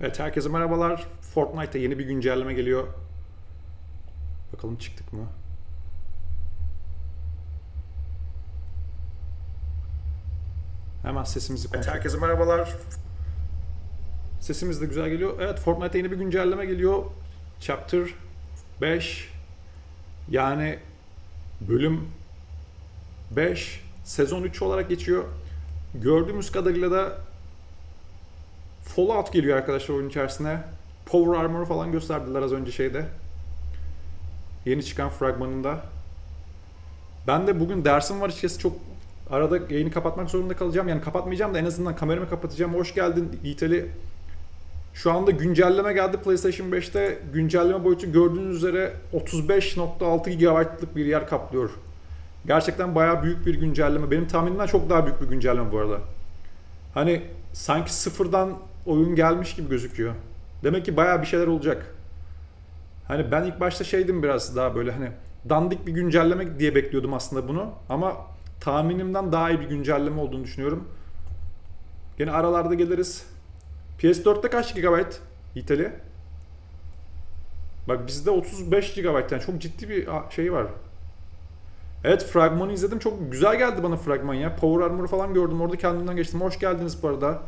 Evet, herkese merhabalar. Fortnite'ta yeni bir güncelleme geliyor. Bakalım çıktık mı? Hemen sesimizi kontrol. Evet, herkese merhabalar. Sesimiz de güzel geliyor. Evet, Fortnite'ta yeni bir güncelleme geliyor. Chapter 5. Yani bölüm 5. Sezon 3 olarak geçiyor. Gördüğümüz kadarıyla da Fallout geliyor arkadaşlar oyun içerisine. Power Armor falan gösterdiler az önce şeyde. Yeni çıkan fragmanında. Ben de bugün dersim var, açıkçası çok arada yayını kapatmak zorunda kalacağım. Yani kapatmayacağım da en azından kameramı kapatacağım. Hoş geldin İtali. Şu anda güncelleme geldi PlayStation 5'te. Güncelleme boyutu gördüğünüz üzere 35.6 GB'lık bir yer kaplıyor. Gerçekten bayağı büyük bir güncelleme. Benim tahminimden çok daha büyük bir güncelleme bu arada. Hani sanki sıfırdan oyun gelmiş gibi gözüküyor. Demek ki bayağı bir şeyler olacak. Hani ben ilk başta şeydim, biraz daha böyle hani dandik bir güncelleme diye bekliyordum aslında bunu. Ama tahminimden daha iyi bir güncelleme olduğunu düşünüyorum. Gene aralarda geliriz. PS4'te kaç GB İtali? Bak bizde 35 GB, yani çok ciddi bir şey var. Evet, fragmanı izledim. Çok güzel geldi bana fragman ya. Power Armor'ı falan gördüm. Orada kendimden geçtim. Hoş geldiniz bu arada.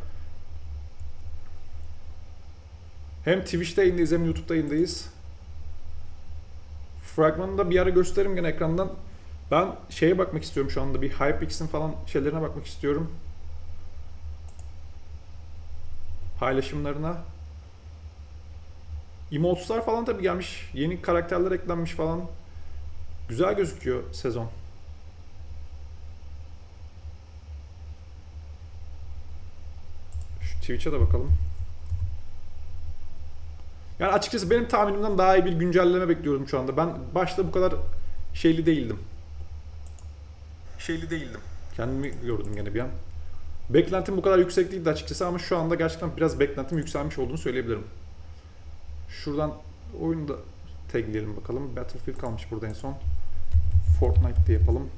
Hem Twitch'te yayındayız hem YouTube'da yayındayız. Fragmanı da bir ara gösteririm gene ekrandan. Ben şeye bakmak istiyorum şu anda. Bir HypeX'in falan şeylerine bakmak istiyorum. Paylaşımlarına. Emotes'lar falan tabii gelmiş. Yeni karakterler eklenmiş falan. Güzel gözüküyor sezon. Şu Twitch'e de bakalım. Yani açıkçası benim tahminimden daha iyi bir güncelleme bekliyorum şu anda. Ben başta bu kadar şeyli değildim. Kendimi gördüm gene bir an. Beklentim bu kadar yüksek değildi açıkçası ama şu anda gerçekten biraz beklentim yükselmiş olduğunu söyleyebilirim. Şuradan oyunu da tagleyelim bakalım. Battlefield kalmış burada en son. Fortnite diye yapalım.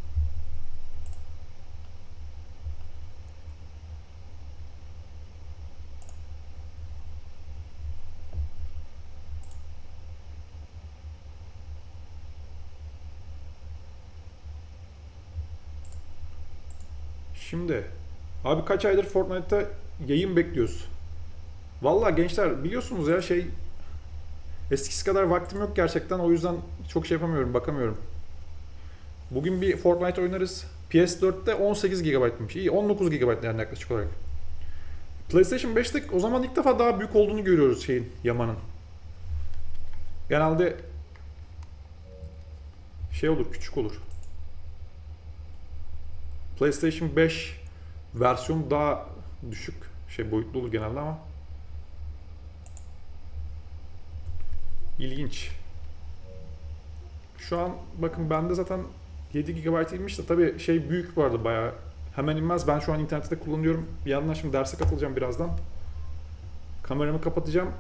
Şimdi abi kaç aydır Fortnite'ta yayın bekliyoruz. Vallahi gençler biliyorsunuz ya eskisi kadar vaktim yok gerçekten, o yüzden çok şey yapamıyorum, bakamıyorum. Bugün bir Fortnite oynarız. PS4'te 18 GB'mış. İyi, 19 GB yani yaklaşık olarak. PlayStation 5'te o zaman ilk defa daha büyük olduğunu görüyoruz Yaman'ın. Genelde şey olur, küçük olur. PlayStation 5 versiyonu daha düşük, boyutlu olur genelde ama İlginç. Şu an bakın bende zaten 7 GB inmiş de tabii büyük bu arada bayağı. Hemen inmez. Ben şu an internette kullanıyorum. Bir yandan şimdi derse katılacağım birazdan. Kameramı kapatacağım.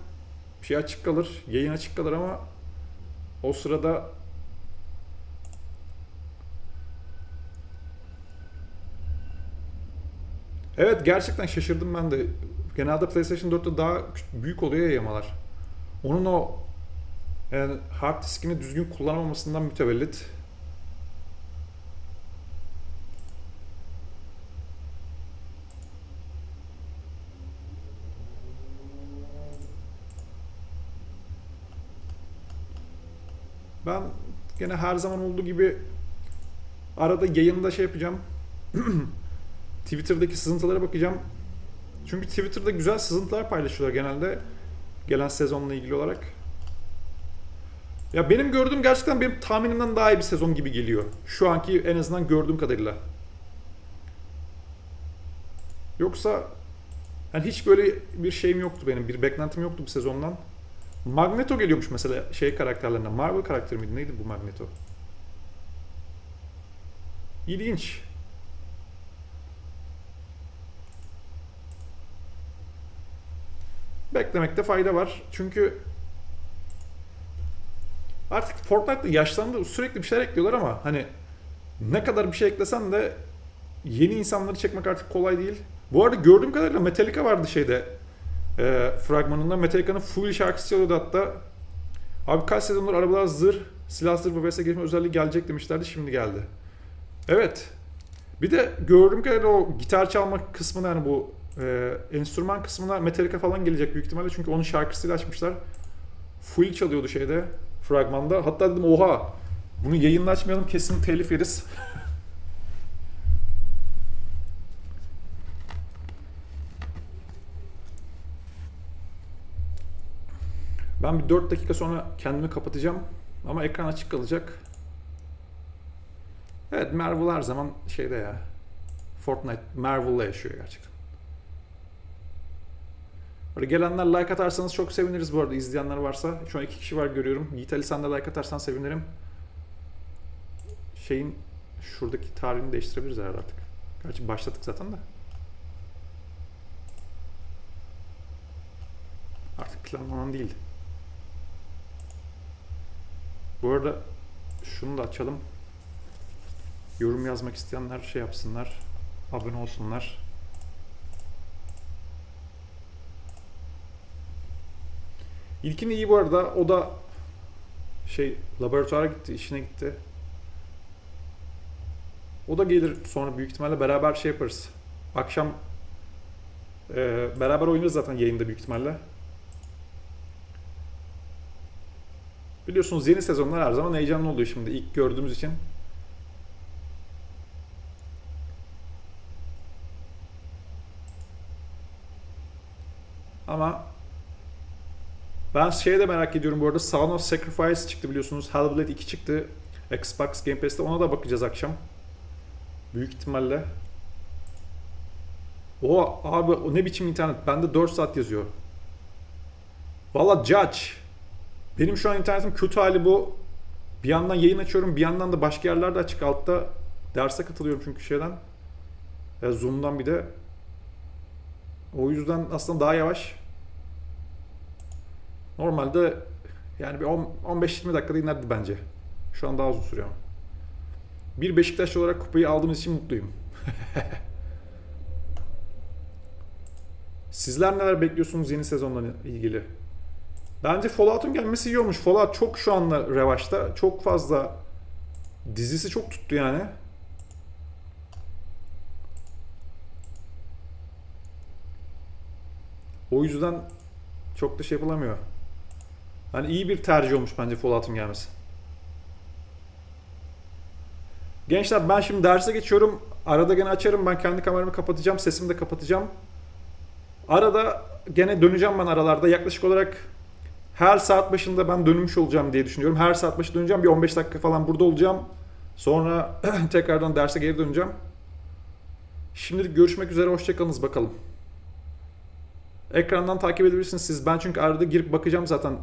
Açık kalır. Yayın açık kalır ama o sırada evet, gerçekten şaşırdım ben de. Genelde PlayStation 4'te daha büyük oluyor ya yamalar. Onun o yani hard diskini düzgün kullanamamasından mütevellit. Ben gene her zaman olduğu gibi arada yayında yapacağım. Twitter'daki sızıntılara bakacağım. Çünkü Twitter'da güzel sızıntılar paylaşıyorlar genelde. Gelen sezonla ilgili olarak. Ya benim gördüğüm gerçekten benim tahminimden daha iyi bir sezon gibi geliyor. Şu anki en azından gördüğüm kadarıyla. Yoksa yani hiç böyle bir şeyim yoktu benim. Bir beklentim yoktu bu sezondan. Magneto geliyormuş mesela karakterlerinden. Marvel karakteri miydi? Neydi bu Magneto? İlginç. Beklemekte fayda var. Çünkü artık Fortnite'da yaşlandı, sürekli bir şeyler ekliyorlar ama hani ne kadar bir şey eklesen de yeni insanları çekmek artık kolay değil. Bu arada gördüğüm kadarıyla Metallica vardı fragmanında Metallica'nın full şarkısı çalıyordu hatta. Abi kaç sezondur arabalar zırh, silah zırh ve vs gelişme özelliği gelecek demişlerdi, şimdi geldi. Evet. Bir de gördüğüm kadarıyla o gitar çalma kısmına, yani bu enstrüman kısmına Metallica falan gelecek büyük ihtimalle. Çünkü onun şarkısıyla açmışlar. Full çalıyordu şeyde, fragmanda. Hatta dedim oha, bunu yayında açmayalım, kesin telif yeriz. Ben bir 4 dakika sonra kendimi kapatacağım. Ama ekran açık kalacak. Evet, Marvel her zaman şeyde ya. Fortnite Marvel'la yaşıyor gerçekten. Böyle gelenler like atarsanız çok seviniriz bu arada, izleyenler varsa. Şu an 2 kişi var görüyorum. Yiğit Ali, sen de like atarsan sevinirim. Şeyin şuradaki tarihini değiştirebiliriz herhalde artık. Gerçi başladık zaten de. Artık planlanan değil. Bu arada şunu da açalım. Yorum yazmak isteyenler şey yapsınlar. Abone olsunlar. İlkin iyi bu arada. O da laboratuvara gitti, işine gitti. O da gelir sonra, büyük ihtimalle beraber şey yaparız. Akşam beraber oynarız zaten yayında büyük ihtimalle. Biliyorsunuz yeni sezonlar her zaman heyecanlı oluyor şimdi ilk gördüğümüz için. Ama ben şeye de merak ediyorum bu arada. Sound of Sacrifice çıktı biliyorsunuz. Hellblade 2 çıktı. Xbox Game Pass'te, ona da bakacağız akşam. Büyük ihtimalle. O abi, o ne biçim internet? Bende 4 saat yazıyor. Valla Judge. Benim şu an internetim kötü hali bu. Bir yandan yayın açıyorum, bir yandan da başka yerlerde açık, altta derse katılıyorum çünkü şeyden. Zoom'dan bir de. O yüzden aslında daha yavaş. Normalde yani bir 15-20 dakikada inerdi bence. Şu an daha uzun sürüyor. Bir Beşiktaşlı olarak kupayı aldığımız için mutluyum. Sizler neler bekliyorsunuz yeni sezonla ilgili? Bence Fallout'un gelmesi iyi olmuş. Fallout çok şu anda revaçta. Çok fazla dizisi çok tuttu yani. O yüzden çok da şey yapılamıyor. Yani iyi bir tercih olmuş bence Fallout'un gelmesi. Gençler, ben şimdi derse geçiyorum. Arada gene açarım. Ben kendi kameramı kapatacağım. Sesimi de kapatacağım. Arada gene döneceğim ben aralarda. Yaklaşık olarak her saat başında ben dönmüş olacağım diye düşünüyorum. Her saat başı döneceğim. Bir 15 dakika falan burada olacağım. Sonra tekrardan derse geri döneceğim. Şimdilik görüşmek üzere. Hoşçakalınız bakalım. Ekrandan takip edebilirsiniz siz. Ben çünkü arada girip bakacağım zaten.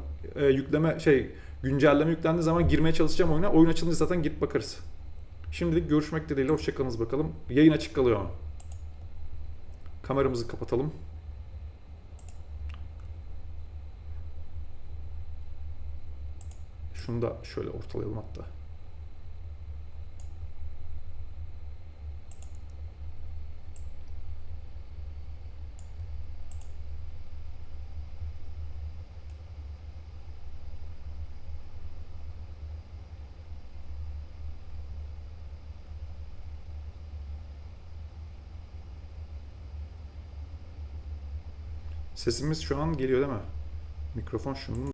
Güncelleme yüklendiği zaman girmeye çalışacağım oyuna. Oyun açılınca zaten girip bakarız. Şimdilik görüşmek dileğiyle. Hoşçakalınız bakalım. Yayın açık kalıyor ama. Kameramızı kapatalım. Şunu da şöyle ortalayalım hatta. Sesimiz şu an geliyor değil mi? Mikrofon şunun.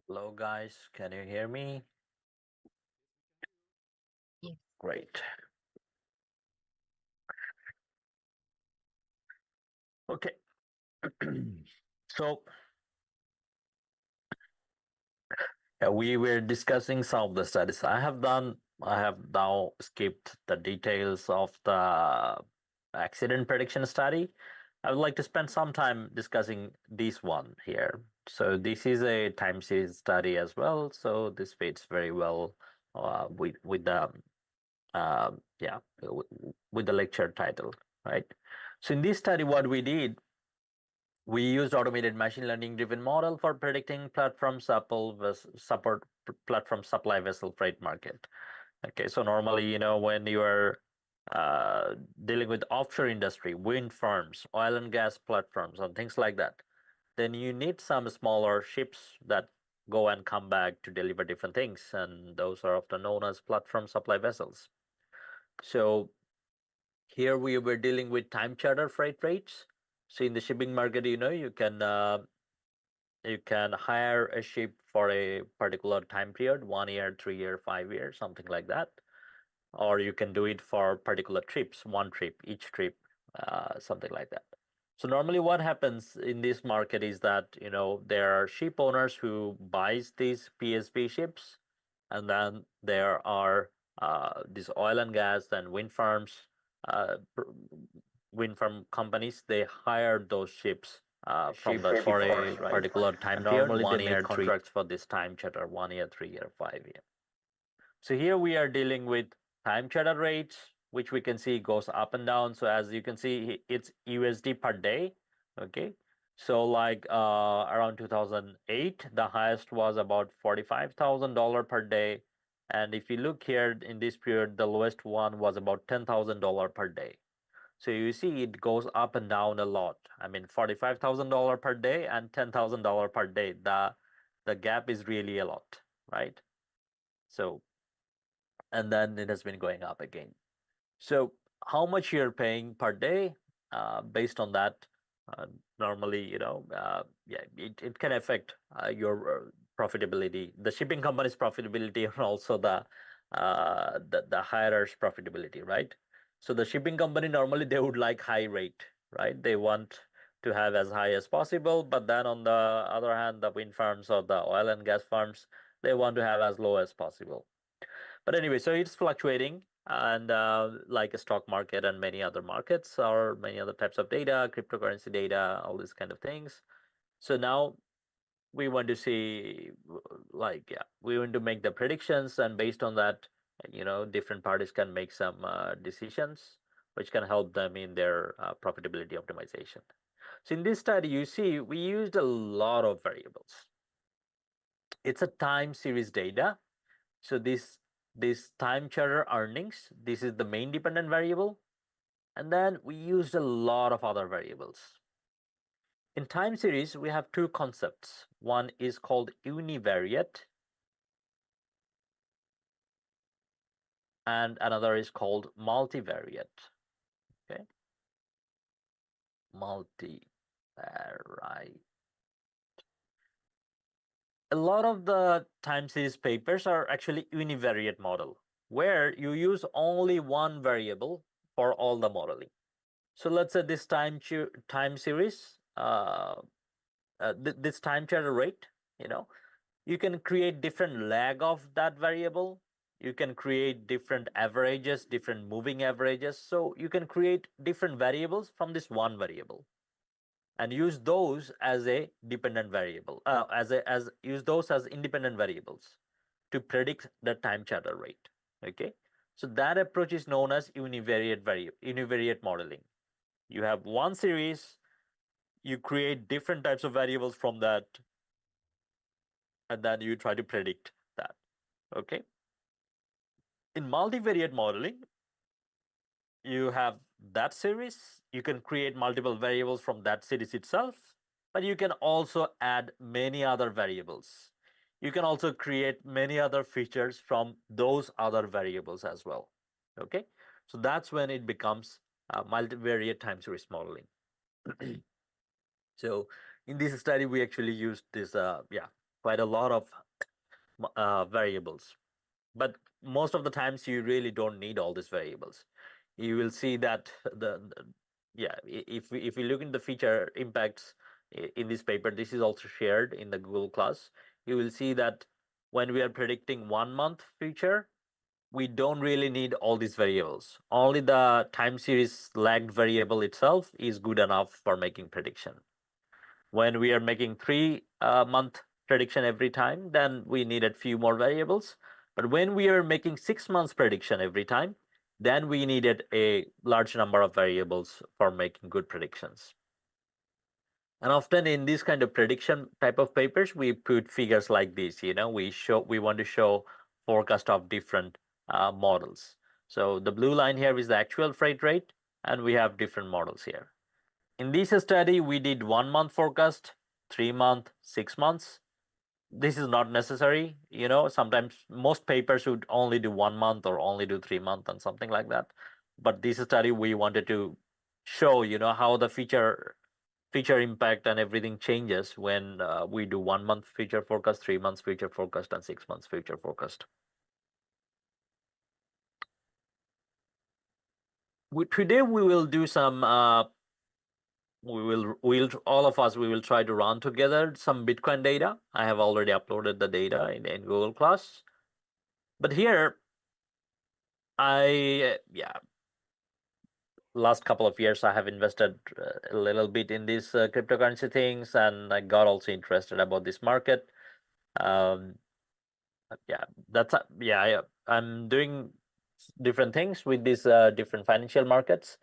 Hello, guys. Can you hear me? Yes. Great. Okay. So we were discussing some of the studies I have done. I have now skipped the details of the accident prediction study. I would like to spend some time discussing this one here. So this is a time series study as well. So this fits very well with the with the lecture title, right? So in this study, what we did, we used automated machine learning driven model for predicting platform support platform supply vessel freight market. Okay, so normally, when you are dealing with offshore industry, wind farms, oil and gas platforms, and things like that, then you need some smaller ships that go and come back to deliver different things, and those are often known as platform supply vessels. So here we were dealing with time charter freight rates. So in the shipping market, you can hire a ship for a particular time period, 1 year, 3 year, 5 year, something like that. Or you can do it for particular trips, one trip, each trip, something like that. So normally what happens in this market is that, there are ship owners who buys these PSV ships, and then there are these oil and gas and wind farms, wind farm companies, they hire those ships from the For for a a right? particular time period. Normally, they make contracts for this time charter, 1 year, 3 year, 5 year. So here we are dealing with time charter rates, which we can see goes up and down. So as you can see, it's USD per day. Okay. So like around 2008, the highest was about $45,000 per day. And if you look here in this period, the lowest one was about $10,000 per day. So you see it goes up and down a lot. I mean, $45,000 per day and $10,000 per day. The gap is really a lot, right? So, and then it has been going up again. So how much you're paying per day, based on that, normally, it can affect your profitability, the shipping company's profitability, and also the hirer's profitability, right? So the shipping company normally they would like high rate, right? They want to have as high as possible, but then on the other hand, the wind farms or the oil and gas farms, they want to have as low as possible. But anyway, so it's fluctuating, and like a stock market and many other markets or many other types of data, cryptocurrency data, all these kind of things. So now we want to see, like, yeah, we want to make the predictions, and based on that, different parties can make some decisions which can help them in their profitability optimization. So in this study, you see, we used a lot of variables. It's a time series data. So this time charter earnings, this is the main dependent variable. And then we used a lot of other variables. In time series, we have two concepts. One is called univariate, and another is called multivariate. Okay, multivariate. A lot of the time series papers are actually univariate model, where you use only one variable for all the modeling. So let's say this time series, this time chatter rate, you can create different lag of that variable. You can create different averages, different moving averages. So you can create different variables from this one variable and use those as a dependent variable, use those as independent variables to predict the time chatter rate. Okay, so that approach is known as univariate modeling. You have one series, you create different types of variables from that, and then you try to predict that. Okay. In multivariate modeling, you have that series. You can create multiple variables from that series itself, but you can also add many other variables. You can also create many other features from those other variables as well. Okay, so that's when it becomes multivariate time series modeling. So in this study, we actually used this, quite a lot of variables. But most of the times you really don't need all these variables. You will see that if we look in the feature impacts in this paper, this is also shared in the Google class. You will see that when we are predicting 1 month future, we don't really need all these variables. Only the time series lagged variable itself is good enough for making prediction. When we are making 3-month prediction every time, then we needed few more variables. But when we are making 6 months prediction every time, then we needed a large number of variables for making good predictions. And often in this kind of prediction type of papers, we put figures like this. We want to show forecast of different models. So the blue line here is the actual freight rate, and we have different models here. In this study, we did 1 month forecast, 3 month, 6 months. This is not necessary. Sometimes most papers would only do 1 month or only do 3 months and something like that. But this study, we wanted to show, how the feature impact and everything changes when we do 1 month future forecast, 3 months future forecast, and 6 months future forecast. Today we will do some all of us will try to run together some Bitcoin data. I have already uploaded the data in Google class. But here, last couple of years I have invested a little bit in these cryptocurrency things, and I got also interested about this market. I'm doing different things with these different financial markets,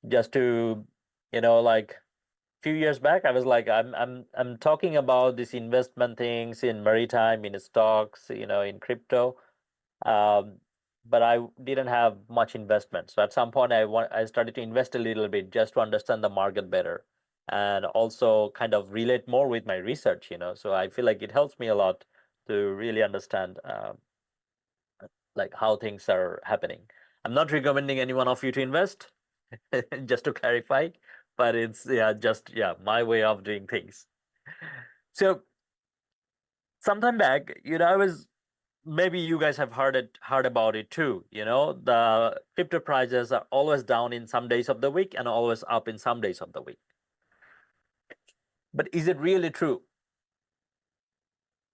just to few years back, I was like, I'm talking about these investment things in maritime, in stocks, in crypto, but I didn't have much investment. So at some point, I started to invest a little bit just to understand the market better, and also kind of relate more with my research. So I feel like it helps me a lot to really understand like how things are happening. I'm not recommending any one of you to invest, just to clarify, but it's just my way of doing things. So sometime back, I was, maybe you guys have heard about it too. The crypto prices are always down in some days of the week and always up in some days of the week. But is it really true?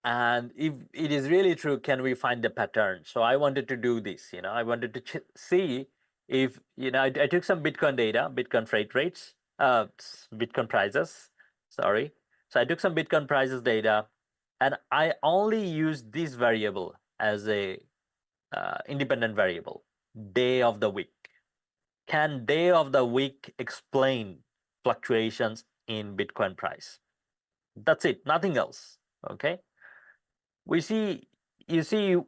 And if it is really true, can we find the pattern? So I wanted to do this. I wanted to see if I took some Bitcoin data, Bitcoin freight rates, Bitcoin prices. Sorry. So I took some Bitcoin prices data, and I only used this variable as a independent variable, day of the week. Can day of the week explain fluctuations in Bitcoin price? That's it, nothing else. Okay. You see,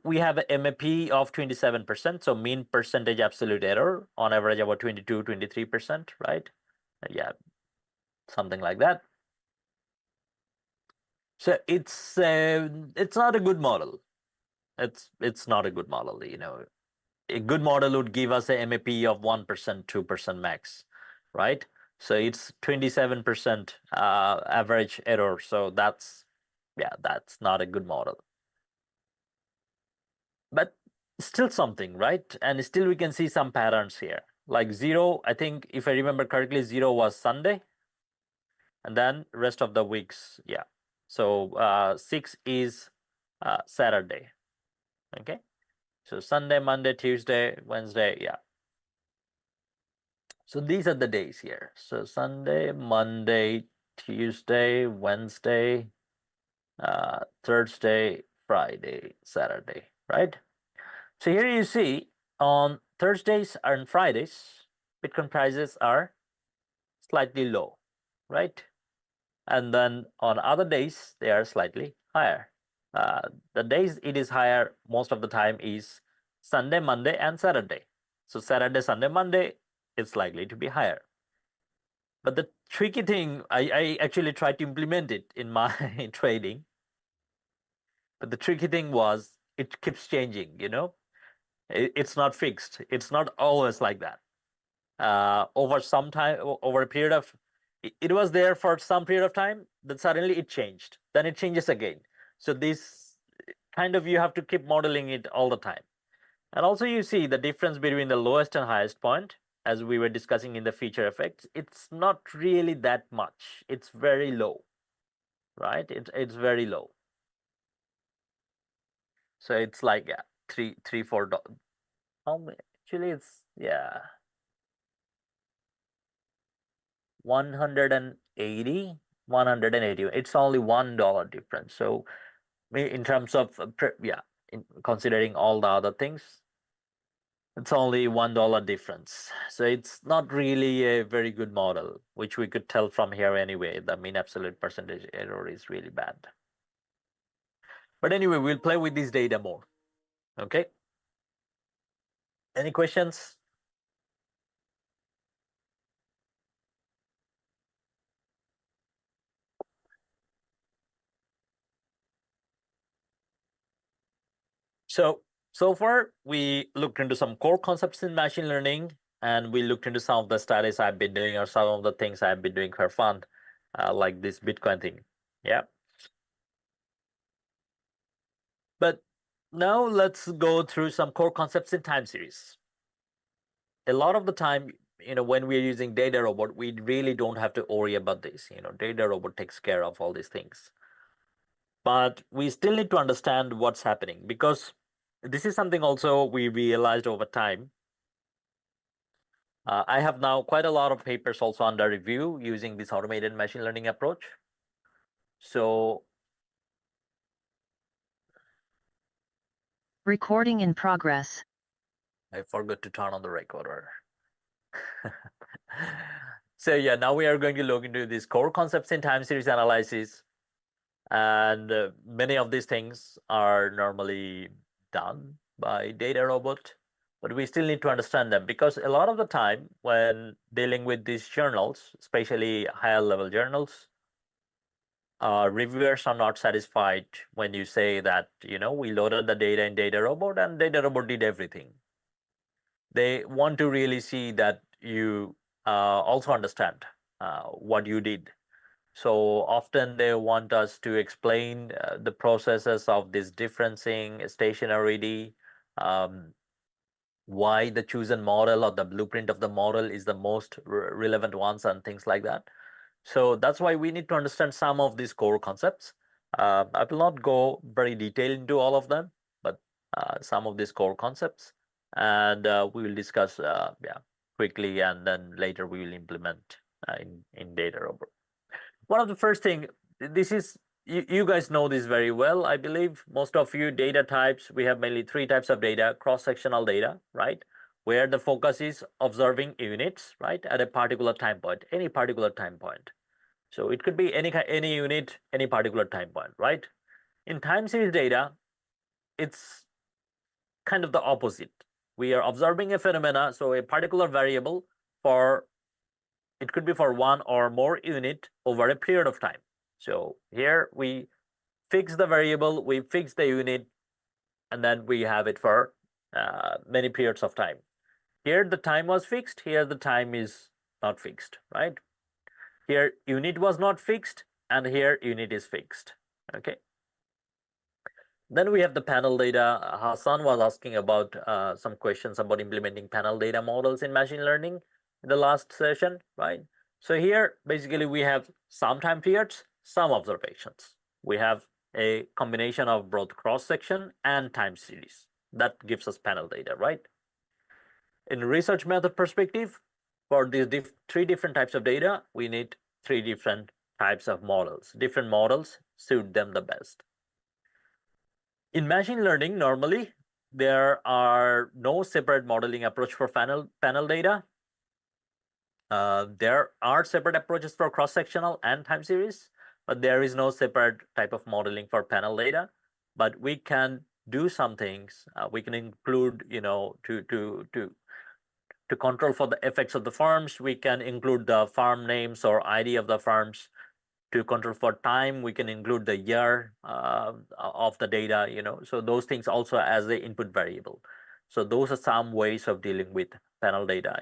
we have an MAP of 27%, so mean percentage absolute error, on average about 22, 23%, right? Yeah, something like that. So it's not a good model. It's not a good model. A good model would give us a MAP of 1%, 2% max, right? So it's 27% average error. So that's not a good model. But still something, right? And still we can see some patterns here. like 0, I think if I remember correctly, 0 was Sunday, and then rest of the weeks, yeah. So 6 is Saturday. Okay, so Sunday, Monday, Tuesday, Wednesday, yeah. So these are the days here. So Sunday, Monday, Tuesday, Wednesday, Thursday, Friday, Saturday, right? So here you see on Thursdays and Fridays, Bitcoin prices are slightly low, right? And then on other days, they are slightly higher. The days it is higher most of the time is Sunday, Monday, and Saturday. So Saturday, Sunday, Monday, it's likely to be higher. But the tricky thing, I actually tried to implement it in my trading. But the tricky thing was it keeps changing, you know? It's not fixed. It's not always like that. Over some time, over a period of, it was there for some period of time, then suddenly it changed. Then it changes again. So this kind of, you have to keep modeling it all the time. And also you see the difference between the lowest and highest point, as we were discussing in the feature effects. It's not really that much. It's very low, right? It's very low. So it's like, yeah, $3-4. How many? Actually, it's, yeah, 180. It's only $1 difference. So in terms of yeah, considering all the other things, it's only $1 difference. So it's not really a very good model, which we could tell from here anyway. The mean absolute percentage error is really bad. But anyway, we'll play with this data more. Okay. Any questions? So far, we looked into some core concepts in machine learning, and we looked into some of the studies I've been doing or some of the things I've been doing for fun, like this Bitcoin thing. Yeah. But now let's go through some core concepts in time series. A lot of the time, when we're using data robot, we really don't have to worry about this. Data robot takes care of all these things. But we still need to understand what's happening, because this is something also we realized over time. I have now quite a lot of papers also under review using this automated machine learning approach. So Recording in progress. I forgot to turn on the recorder. So yeah, now we are going to look into these core concepts in time series analysis. And many of these things are normally done by data robot, but we still need to understand them, because a lot of the time when dealing with these journals, especially higher level journals, reviewers are not satisfied when you say that, we loaded the data in data robot and data robot did everything. They want to really see that you also understand what you did. So often they want us to explain the processes of this differencing, stationarity, why the chosen model or the blueprint of the model is the most relevant ones, and things like that. So that's why we need to understand some of these core concepts. I will not go very detailed into all of them, but some of these core concepts, and we will discuss quickly, and then later we will implement in data robot. One of the first thing, this is, you guys know this very well, I believe. Most of you, data types, we have mainly 3 types of data: cross-sectional data, right, where the focus is observing units, right, at a particular time point, any particular time point. So it could be any unit, any particular time point, right? In time series data, it's kind of the opposite. We are observing a phenomena, so a particular variable it could be for one or more unit over a period of time. So here we fix the variable, we fix the unit, and then we have it for many periods of time. Here the time was fixed, here the time is not fixed, right? Here unit was not fixed, and here unit is fixed, okay? Then we have the panel data. Hassan was asking about some questions about implementing panel data models in machine learning in the last session, right? So here, basically, we have some time periods, some observations. We have a combination of both cross-section and time series. That gives us panel data, right? In research method perspective, for these three different types of data, we need three different types of models. Different models suit them the best. In machine learning, normally, there are no separate modeling approach for panel data. There are separate approaches for cross-sectional and time series, but there is no separate type of modeling for panel data. But we can do some things. We can include, to control for the effects of the farms, we can include the farm names or ID of the farms. To control for time, we can include the year of the data, so those things also as the input variable. So those are some ways of dealing with panel data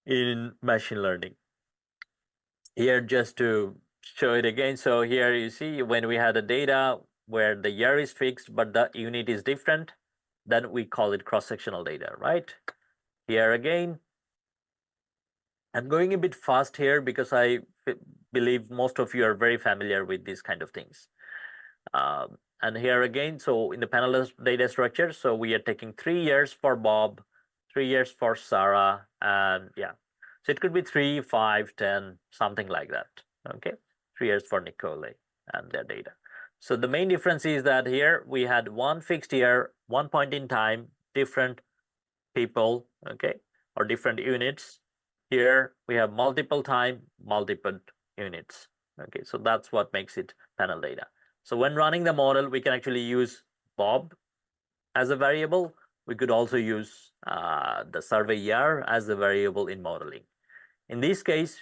in machine learning. Here, just to show it again, so here you see when we had the data where the year is fixed but the unit is different, then we call it cross-sectional data, right? Here again, I'm going a bit fast here because I believe most of you are very familiar with these kind of things. And here again, so in the panel data structure, so we are taking 3 years for Bob, 3 years for Sarah, and yeah. So it could be 3, 5, 10, something like that, okay? 3 years for Nicole and their data. So the main difference is that here we had one fixed year, one point in time, different people, okay, or different units. Here we have multiple time, multiple units. Okay, so that's what makes it panel data. So when running the model, we can actually use Bob as a variable. We could also use the survey year as a variable in modeling. In this case,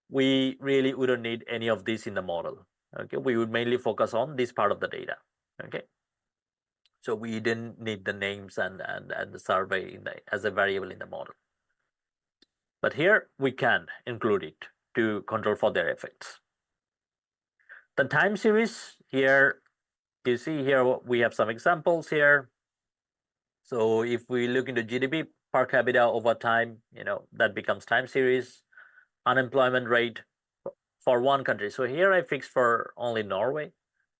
we really wouldn't need any of this in the model. Okay, we would mainly focus on this part of the data. Okay, so we didn't need the names and the survey as a variable in the model. But here we can include it to control for their effects. The time series here, you see here we have some examples here. So if we look into GDP per capita over time, that becomes time series. Unemployment rate for one country. So here I fixed for only Norway.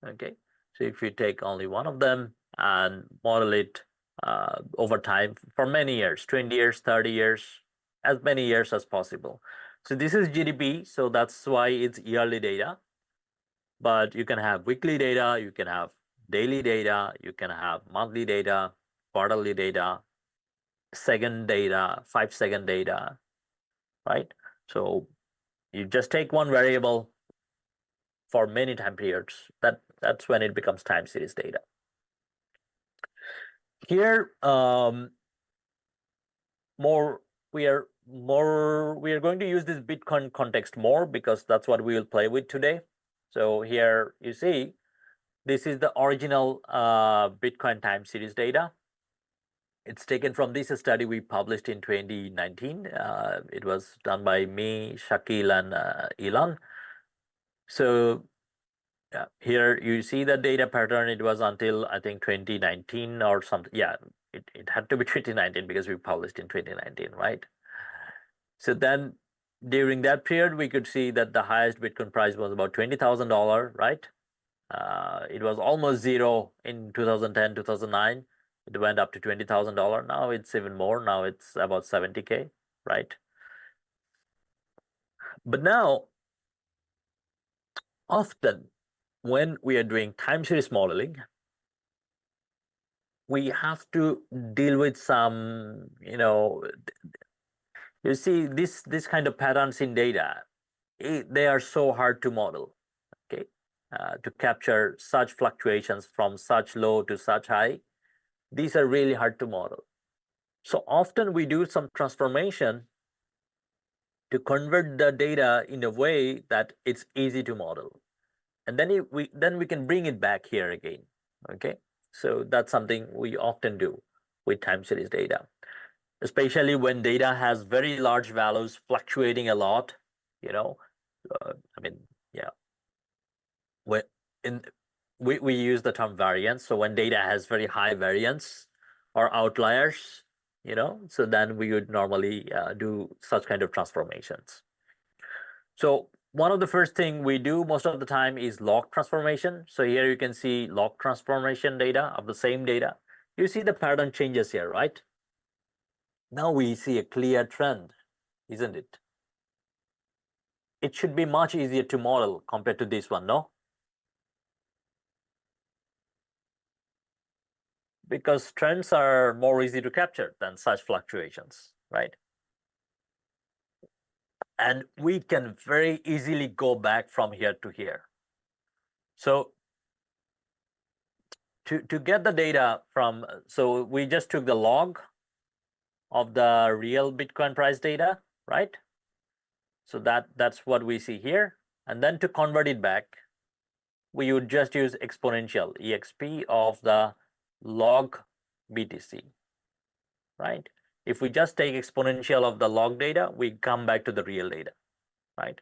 Okay, so if you take only one of them and model it over time for many years, 20 years, 30 years, as many years as possible. So this is GDP, so that's why it's yearly data. But you can have weekly data, you can have daily data, you can have monthly data, quarterly data, second data, 5-second data, right? So you just take one variable for many time periods. That's when it becomes time series data. Here, we are going to use this Bitcoin context more because that's what we will play with today. So here you see, this is the original Bitcoin time series data. It's taken from this study we published in 2019. It was done by me, Shakil, and Elon. So here you see the data pattern. It was until I think 2019 or something. Yeah, it had to be 2019 because we published in 2019, right? So then during that period, we could see that the highest Bitcoin price was about $20,000, right? It was almost zero in 2010, 2009. It went up to $20,000. Now it's even more. Now it's about 70K, right? But now, often when we are doing time series modeling, we have to deal with some, you see this kind of patterns in data. They are so hard to model, okay? To capture such fluctuations from such low to such high, these are really hard to model. So often we do some transformation to convert the data in a way that it's easy to model. And then we can bring it back here again, okay? So that's something we often do with time series data, especially when data has very large values fluctuating a lot, I mean, yeah. we use the term variance. So when data has very high variance or outliers, so then we would normally do such kind of transformations. So one of the first thing we do most of the time is log transformation. So here you can see log transformation data of the same data. You see the pattern changes here, right? Now we see a clear trend, isn't it? It should be much easier to model compared to this one, no? Because trends are more easy to capture than such fluctuations, right? And we can very easily go back from here to here. So to get the data from, so we just took the log of the real Bitcoin price data, right? So that's what we see here. And then to convert it back, we would just use exponential, exp of the log BTC, right? If we just take exponential of the log data, we come back to the real data, right?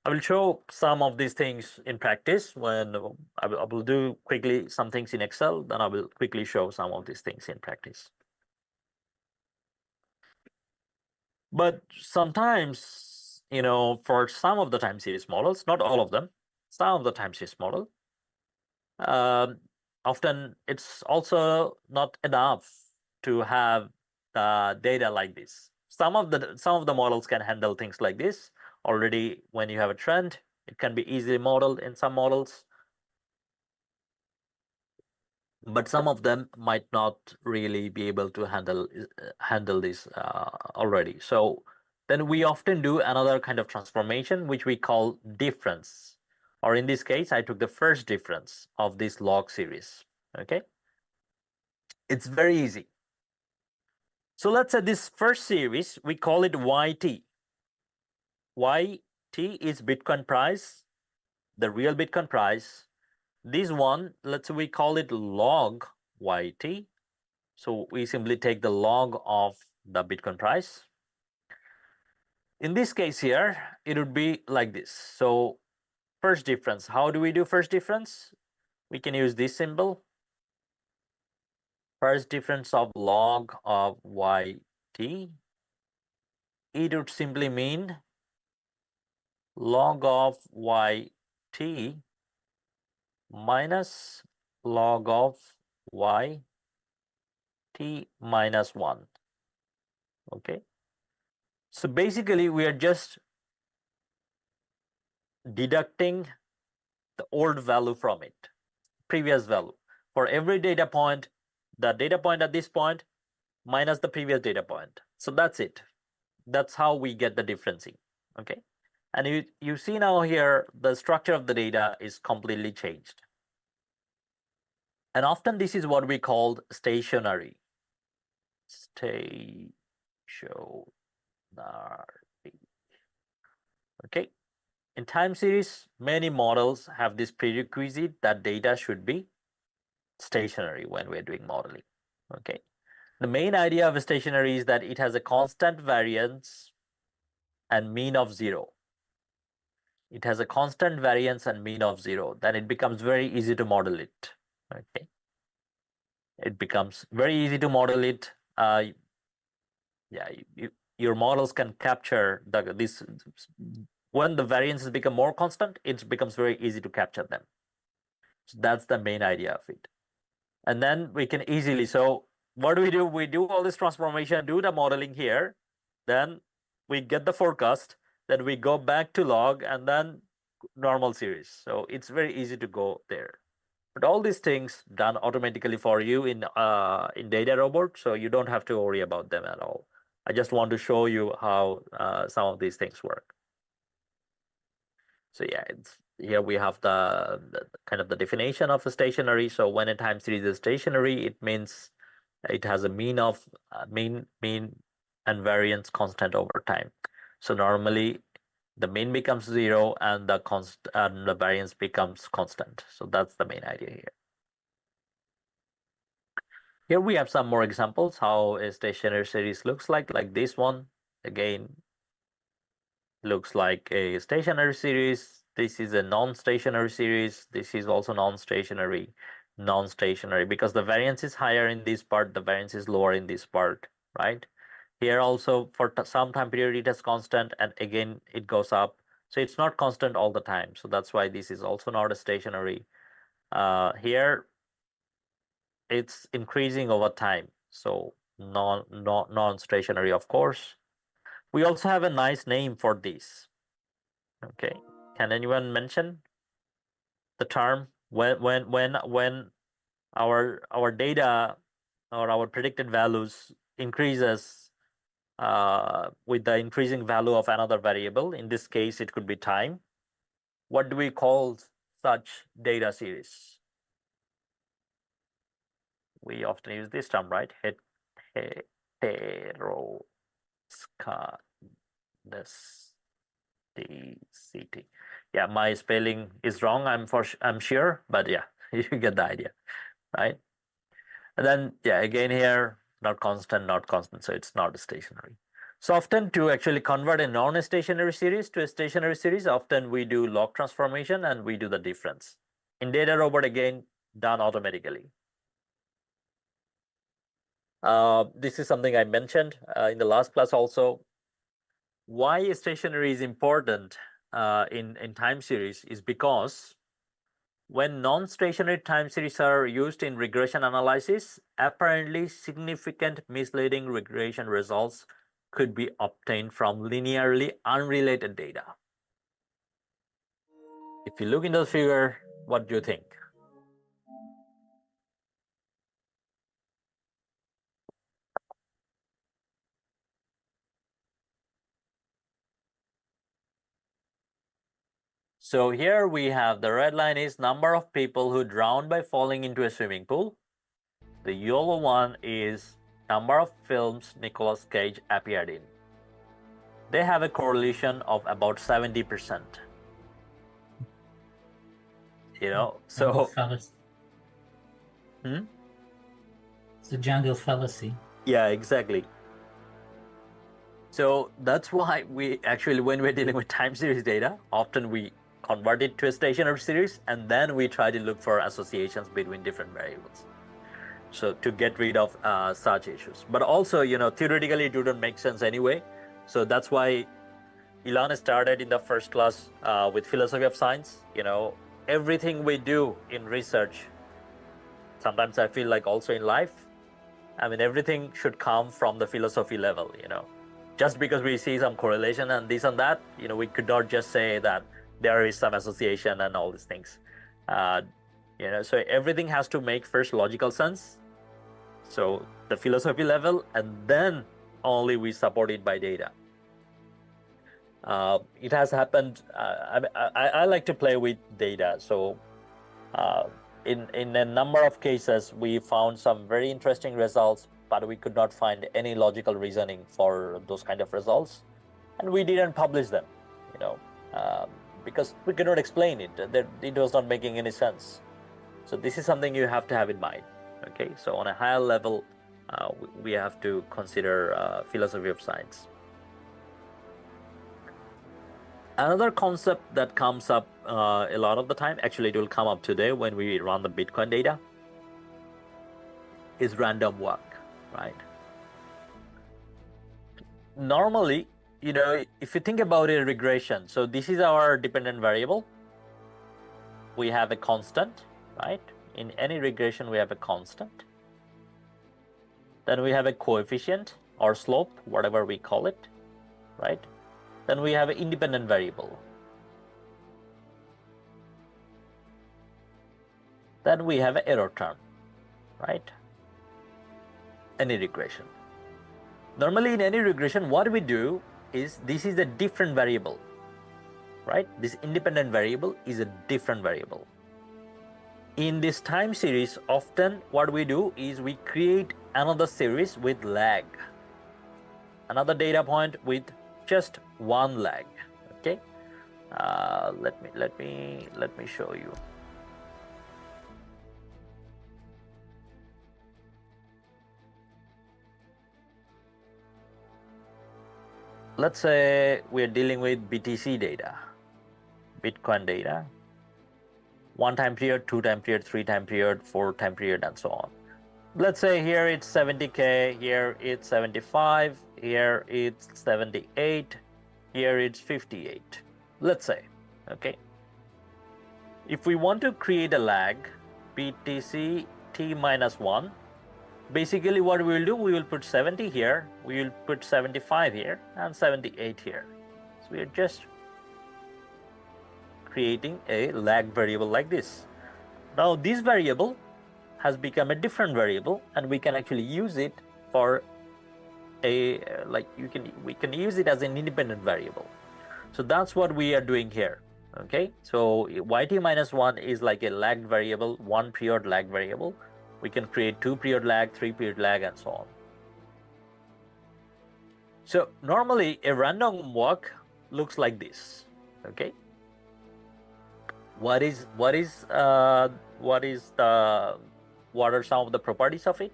I will show some of these things in practice when I will do quickly some things in Excel, then I will quickly show some of these things in practice. But sometimes, for some of the time series models, not all of them, some of the time series model, often it's also not enough to have the data like this. Some of the models can handle things like this already. When you have a trend, it can be easily modeled in some models, but some of them might not really be able to handle this already. So then we often do another kind of transformation, which we call difference. Or in this case, I took the first difference of this log series, okay? It's very easy. So let's say this first series, we call it YT. YT is Bitcoin price, the real Bitcoin price. This one, let's say we call it log YT. So we simply take the log of the Bitcoin price. In this case here, it would be like this. So first difference, how do we do first difference? We can use this symbol. First difference of log of YT. It would simply mean log of YT minus log of YT minus 1. Okay. So basically, we are just deducting the old value from it, previous value. For every data point, the data point at this point minus the previous data point. So that's it. That's how we get the differencing. Okay. And you see now here, the structure of the data is completely changed. And often this is what we call stationary. Stationary. Okay. In time series, many models have this prerequisite that data should be stationary when we're doing modeling. Okay. The main idea of a stationary is that it has a constant variance and mean of 0. It has a constant variance and mean of 0. Then it becomes very easy to model it. Okay. It becomes very easy to model it. Your models can capture this. When the variances become more constant, it becomes very easy to capture them. So that's the main idea of it. And then we can easily, so what do? We do all this transformation, do the modeling here, then we get the forecast, then we go back to log and then normal series. So it's very easy to go there. But all these things done automatically for you in Data Robot, so you don't have to worry about them at all. I just want to show you how some of these things work. So yeah, here we have the kind of the definition of a stationary. So when a time series is stationary, it means it has a mean and variance constant over time. So normally the mean becomes 0 and the variance becomes constant. So that's the main idea here. Here we have some more examples how a stationary series looks like this one. Again, looks like a stationary series. This is a non-stationary series. This is also non-stationary, because the variance is higher in this part, the variance is lower in this part, right? Here also for some time period it is constant, and again it goes up. So it's not constant all the time. So that's why this is also not a stationary. Here it's increasing over time. So non-stationary, of course. We also have a nice name for this. Okay, can anyone mention the term when our data or our predicted values increases with the increasing value of another variable? In this case, it could be time. What do we call such data series? We often use this term, right? Heteroscedasticity. Yeah, my spelling is wrong, I'm sure, but yeah, you get the idea, right? And then yeah, again here, not constant, so it's not stationary. So often to actually convert a non-stationary series to a stationary series, often we do log transformation and we do the difference. In data robot, again, done automatically. This is something I mentioned in the last class also. Why stationary is important in time series is because when non-stationary time series are used in regression analysis, apparently significant misleading regression results could be obtained from linearly unrelated data. If you look into the figure, what do you think? So here we have the red line is number of people who drowned by falling into a swimming pool. The yellow one is number of films Nicolas Cage appeared in. They have a correlation of about 70%. You know, so it's a jungle fallacy. Yeah, exactly. So that's why we actually, when we're dealing with time series data, often we convert it to a stationary series and then we try to look for associations between different variables. So to get rid of such issues. But also, you know, theoretically it wouldn't make sense anyway. So that's why Ilan started in the first class with philosophy of science. You know, everything we do in research, sometimes I feel like also in life, I mean, everything should come from the philosophy level, you know. Just because we see some correlation and this and that, you know, we could not just say that there is some association and all these things. You know, so everything has to make first logical sense. So the philosophy level, and then only we support it by data. It has happened. I like to play with data. So in a number of cases, we found some very interesting results, but we could not find any logical reasoning for those kind of results, and we didn't publish them, you know, because we could not explain it. It was not making any sense. So this is something you have to have in mind. Okay, so on a higher level, we have to consider philosophy of science. Another concept that comes up a lot of the time, actually it will come up today when we run the Bitcoin data, is random walk, right? Normally, you know, if you think about a regression, so this is our dependent variable. We have a constant, right? In any regression, we have a constant. Then we have a coefficient or slope, whatever we call it, right? Then we have an independent variable. Then we have an error term, right? Any regression. Normally in any regression, what we do is this is a different variable, right? This independent variable is a different variable. In this time series, often what we do is we create another series with lag, another data point with just one lag. Okay, let me show you. Let's say we're dealing with BTC data. Bitcoin data. 1 time period, 2 time period, 3 time period, 4 time period, and so on. Let's say here it's 70K, here it's 75, here it's 78, here it's 58. Let's say, okay. If we want to create a lag, BTC T minus 1, basically what we will do, we will put 70 here, we will put 75 here, and 78 here. So we are just creating a lag variable like this. Now this variable has become a different variable, and we can actually use it for a we can use it as an independent variable. So that's what we are doing here. Okay, so yt minus 1 is like a lagged variable, 1 period lag variable. We can create 2 period lag, 3 period lag, and so on. So normally a random walk looks like this. Okay, what are some of the properties of it?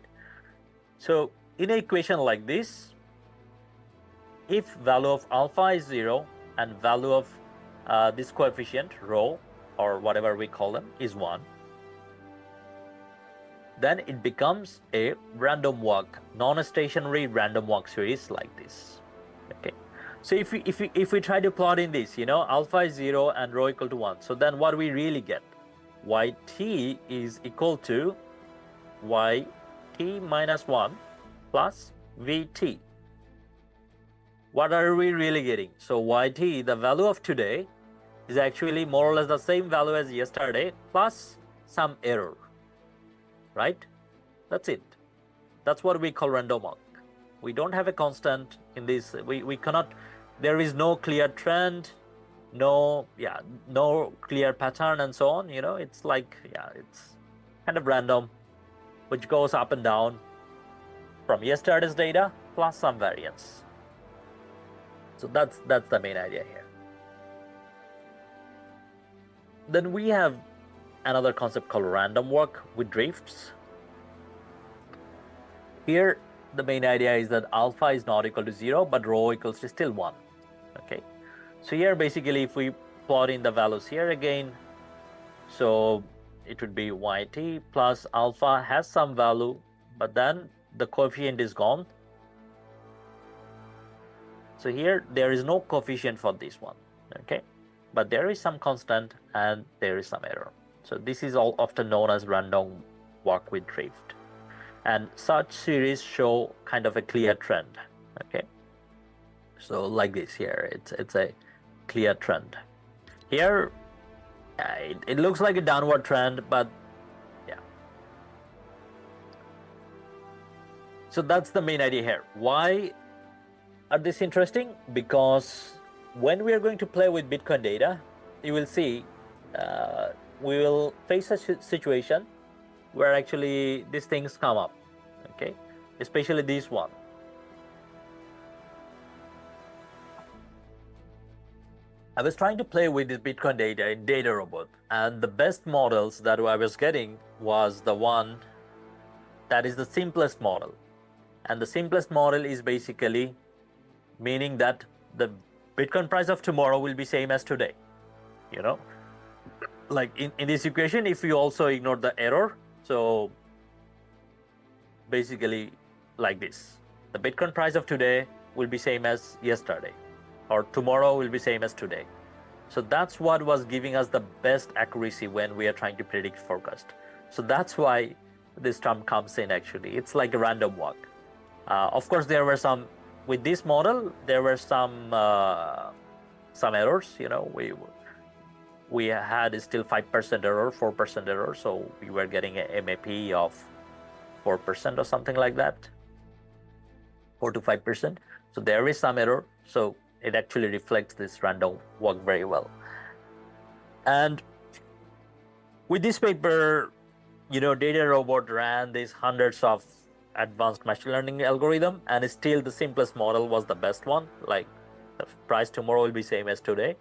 So in an equation like this, if value of alpha is 0 and value of this coefficient rho, or whatever we call them, is 1, then it becomes a random walk, non-stationary random walk series like this. Okay, so if we try to plot in this, alpha is 0 and rho equal to 1, so then what we really get, yt is equal to yt minus 1 plus vt. What are we really getting? So yt, the value of today, is actually more or less the same value as yesterday plus some error, right? That's it. That's what we call random walk. We don't have a constant in this. We cannot, there is no clear trend, no clear pattern, and so on. It's like, it's kind of random, which goes up and down from yesterday's data plus some variance. So that's the main idea here. Then we have another concept called random walk with drifts. Here the main idea is that alpha is not equal to 0, but rho equals to still 1. Okay, so here basically if we plot in the values here again, so it would be yt plus alpha has some value, but then the coefficient is gone. So here there is no coefficient for this one. Okay, but there is some constant and there is some error. So this is all often known as random walk with drift, and such series show kind of a clear trend. Okay, so like this here, it's a clear trend. Here it looks like a downward trend, but yeah. So that's the main idea here. Why are this interesting? Because when we are going to play with Bitcoin data, you will see we will face a situation where actually these things come up. Okay, especially this one. I was trying to play with this Bitcoin data in Data Robot, and the best models that I was getting was the one that is the simplest model. And the simplest model is basically meaning that the Bitcoin price of tomorrow will be same as today. Like in this equation, if you also ignore the error, so basically like this, the Bitcoin price of today will be same as yesterday, or tomorrow will be same as today. So that's what was giving us the best accuracy when we are trying to predict forecast. So that's why this term comes in. Actually, it's like a random walk. Of course, there were some, with this model, there were some errors. We had still 5% error, 4% error, so we were getting a MAP of 4% or something like that, 4 to 5%. So there is some error. So it actually reflects this random walk very well. And with this paper, Data Robot ran these hundreds of advanced machine learning algorithm, and still the simplest model was the best one. Like the price tomorrow will be same as today.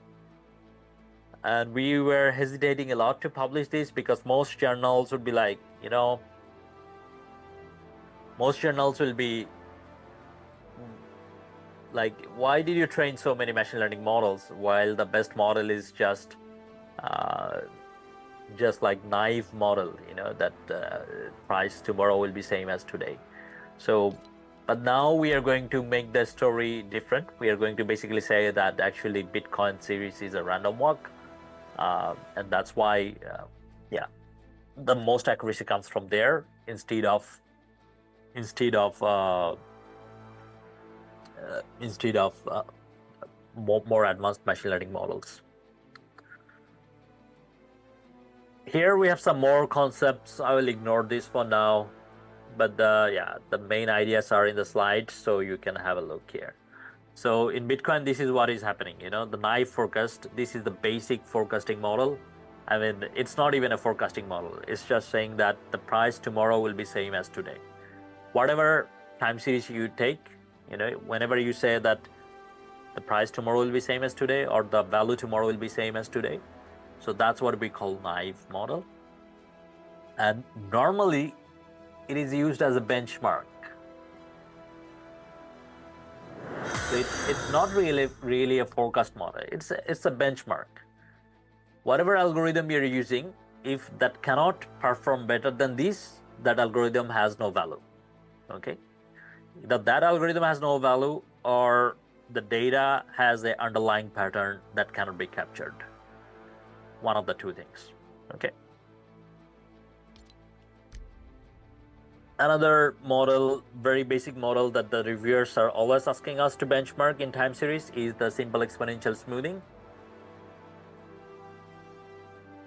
And we were hesitating a lot to publish this because most journals would be like, most journals will be like, why did you train so many machine learning models while the best model is just just like naive model, that price tomorrow will be same as today. So, but now we are going to make the story different. We are going to basically say that actually Bitcoin series is a random walk, and that's why, the most accuracy comes from there instead of more advanced machine learning models. Here we have some more concepts. I will ignore this for now, but the main ideas are in the slide, so you can have a look here. So in Bitcoin, this is what is happening. The naive forecast. This is the basic forecasting model. I mean, it's not even a forecasting model. It's just saying that the price tomorrow will be same as today. Whatever time series you take, whenever you say that the price tomorrow will be same as today, or the value tomorrow will be same as today, so that's what we call naive model. And normally it is used as a benchmark. So it's not really a forecast model. It's a benchmark. Whatever algorithm you're using, if that cannot perform better than this, that algorithm has no value. Okay? Either that algorithm has no value, or the data has an underlying pattern that cannot be captured. One of the two things. Okay. Another model, very basic model that the reviewers are always asking us to benchmark in time series is the simple exponential smoothing.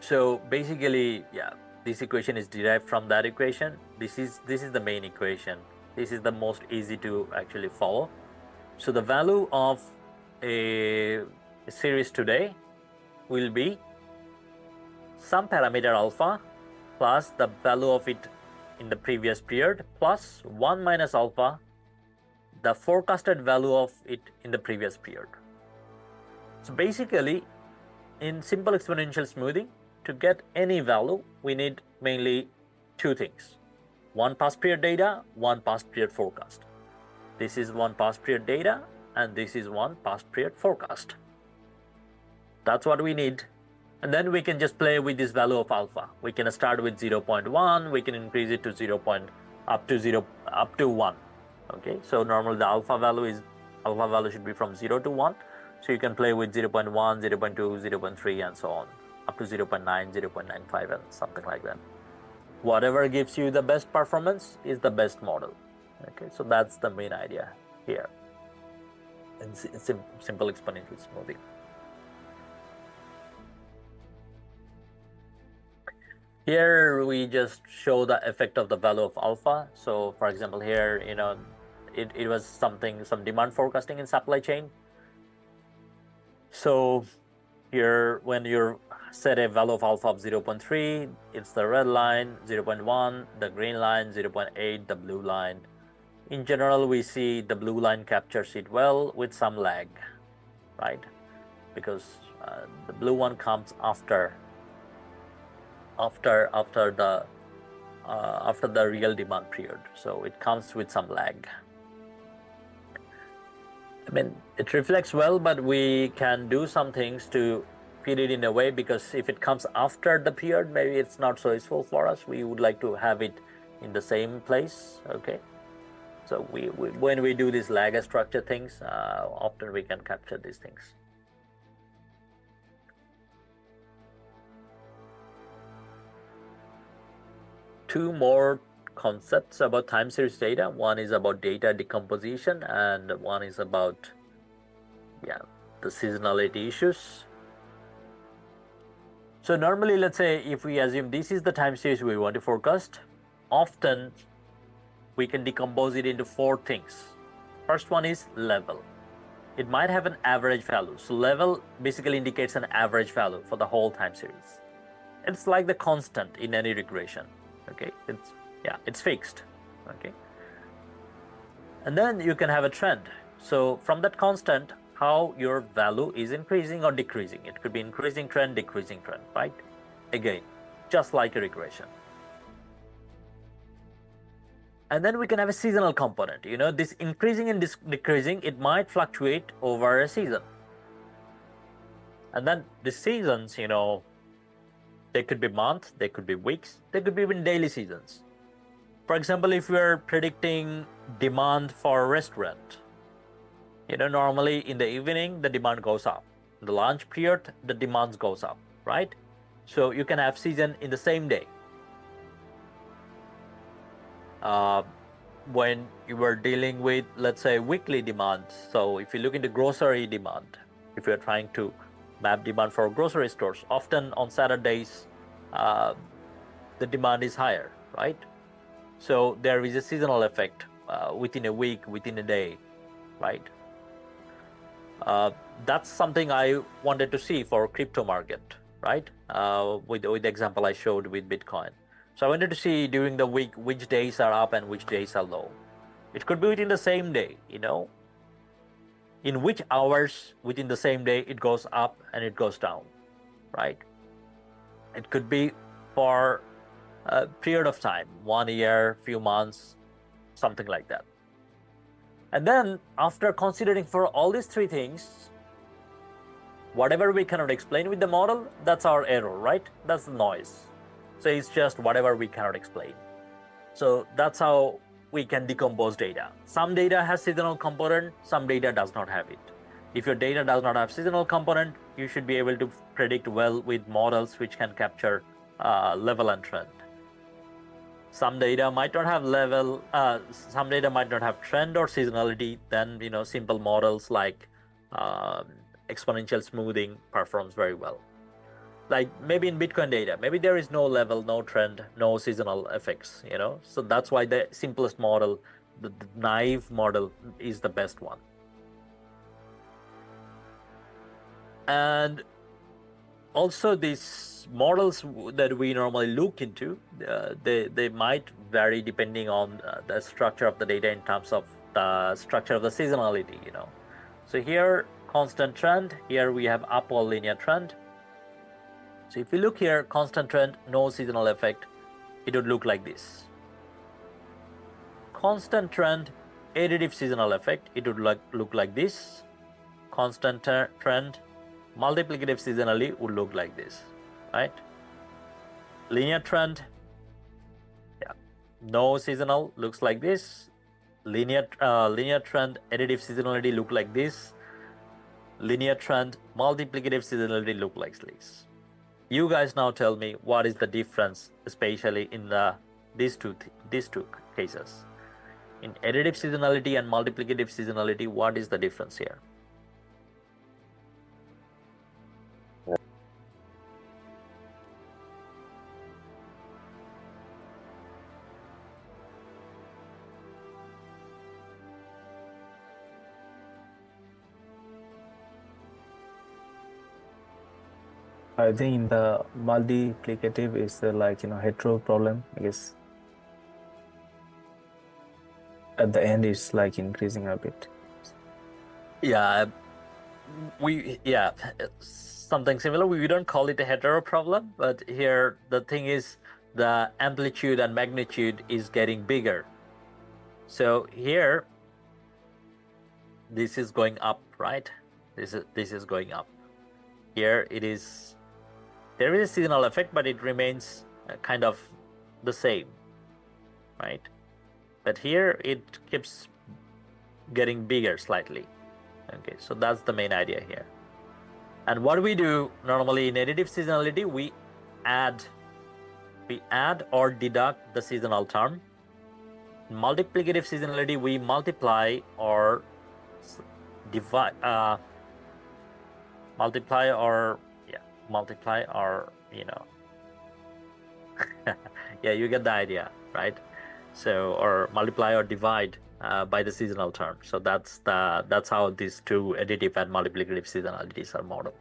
So basically, this equation is derived from that equation. This is the main equation. This is the most easy to actually follow. So the value of a series today will be some parameter alpha plus the value of it in the previous period plus 1 minus alpha, the forecasted value of it in the previous period. So basically, in simple exponential smoothing, to get any value, we need mainly two things. One past period data, one past period forecast. This is one past period data, and this is one past period forecast. That's what we need. And then we can just play with this value of alpha. We can start with 0.1, we can increase it to up to 1. Okay, so normally the alpha value should be from 0 to 1. So you can play with 0.1, 0.2, 0.3 and so on, up to 0.9, 0.95 and something like that. Whatever gives you the best performance is the best model. Okay, so that's the main idea here in simple exponential smoothing. Here we just show the effect of the value of alpha. So for example, here, it was some demand forecasting in supply chain. So here, when you set a value of alpha of 0.3, it's the red line, 0.1, the green line, 0.8, the blue line. In general, we see the blue line captures it well with some lag, right? Because the blue one comes after the real demand period, so it comes with some lag. I mean, it reflects well, but we can do some things to feed it in a way, because if it comes after the period, maybe it's not so useful for us. We would like to have it in the same place. Okay, so when we do these lag structure things, often we can capture these things. Two more concepts about time series data. One is about data decomposition, and one is about the seasonality issues. So normally, let's say if we assume this is the time series we want to forecast, often we can decompose it into four things. First one is level. It might have an average value. So level basically indicates an average value for the whole time series. It's like the constant in any regression. Okay, it's fixed. Okay, and then you can have a trend. So from that constant, how your value is increasing or decreasing. It could be increasing trend, decreasing trend, right? Again, just like a regression. And then we can have a seasonal component. This increasing and decreasing, it might fluctuate over a season. And then the seasons, They could be months, they could be weeks, they could be even daily seasons. For example, if we're predicting demand for a restaurant, normally in the evening, the demand goes up. In the lunch period, the demand goes up, right? So you can have season in the same day. When you were dealing with, let's say, weekly demand, so if you look into grocery demand, if you're trying to map demand for grocery stores, often on Saturdays, the demand is higher, right? So there is a seasonal effect within a week, within a day, right? That's something I wanted to see for crypto market, right? With the example I showed with Bitcoin. So I wanted to see during the week which days are up and which days are low. It could be within the same day, in which hours within the same day it goes up and it goes down, right? It could be for a period of time, 1 year, few months, something like that. And then after considering for all these three things, whatever we cannot explain with the model, that's our error, right? That's the noise. So it's just whatever we cannot explain. So that's how we can decompose data. Some data has seasonal component, some data does not have it. If your data does not have seasonal component, you should be able to predict well with models which can capture level and trend. Some data might not have level, some data might not have trend or seasonality, then simple models like exponential smoothing performs very well. Like maybe in Bitcoin data, maybe there is no level, no trend, no seasonal effects, so that's why the simplest model, the naive model, is the best one. And also these models that we normally look into, they might vary depending on the structure of the data in terms of the structure of the seasonality, So here, constant trend, here we have up or linear trend. So if you look here, constant trend, no seasonal effect, it would look like this. Constant trend, additive seasonal effect, it would look like this. Constant trend, multiplicative seasonally would look like this, right? Linear trend, yeah, no seasonal, looks like this. Linear trend, additive seasonality look like this. Linear trend, multiplicative seasonality look like this. You guys now tell me what is the difference, especially in these two cases. In additive seasonality and multiplicative seasonality, what is the difference here? I think the multiplicative is hetero problem, I guess. At the end, it's like increasing a bit. Yeah, something similar. We don't call it a hetero problem, but here the thing is the amplitude and magnitude is getting bigger. So here, this is going up, right? This is going up. Here it is. There is a seasonal effect, but it remains kind of the same, right? But here it keeps getting bigger slightly. Okay, so that's the main idea here. And what we do normally in additive seasonality, we add or deduct the seasonal term. In multiplicative seasonality, we multiply or divide, yeah, you get the idea, right? So, or multiply or divide by the seasonal term. So that's how these two additive and multiplicative seasonalities are modeled.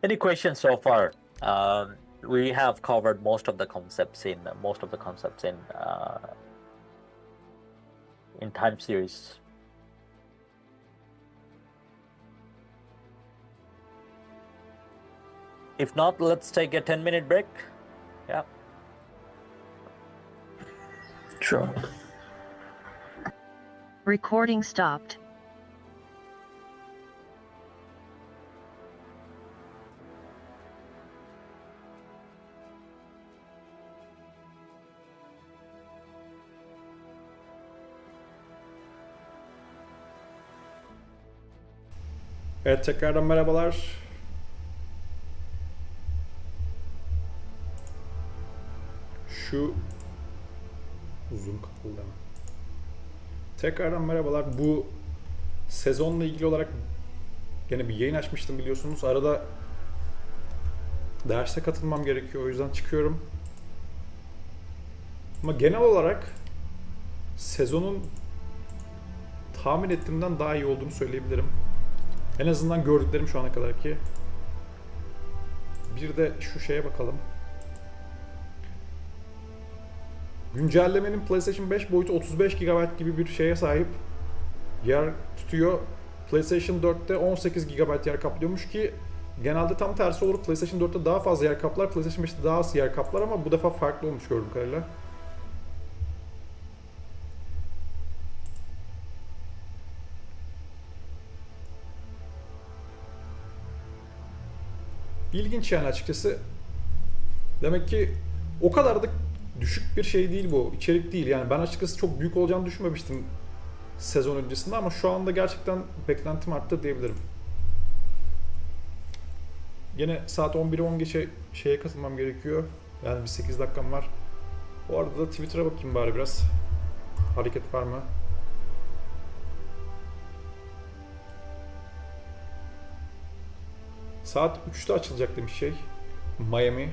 Any questions so far? We have covered most of the concepts in time series. If not, let's take a 10-minute break. Yeah. Sure. Recording stopped. Evet, tekrardan merhabalar. Şu uzun kapalı deme. Tekrardan merhabalar. Bu sezonla ilgili olarak gene bir yayın açmıştım biliyorsunuz. Arada derse katılmam gerekiyor. O yüzden çıkıyorum. Ama genel olarak sezonun tahmin ettiğimden daha iyi olduğunu söyleyebilirim. En azından gördüklerim şu ana kadar ki. Bir de şu şeye bakalım. Güncellemenin PlayStation 5 boyutu 35 GB gibi bir şeye sahip. Yer tutuyor. PlayStation 4'te 18 GB yer kaplıyormuş ki genelde tam tersi olur. PlayStation 4'te daha fazla yer kaplar, PlayStation 5'te daha az yer kaplar ama bu defa farklı olmuş gördüğüm kadarıyla. İlginç yani açıkçası. Demek ki o kadar da düşük bir şey değil bu. İçerik değil yani. Ben açıkçası çok büyük olacağını düşünmemiştim sezon öncesinde ama şu anda gerçekten beklentim arttı diyebilirim. Yine saat 11'e 10 geçe şeye katılmam gerekiyor. Yani bir 8 dakikam var. O arada da Twitter'a bakayım bari biraz. Hareket var mı? Saat 3'te açılacak demiş şey. Miami.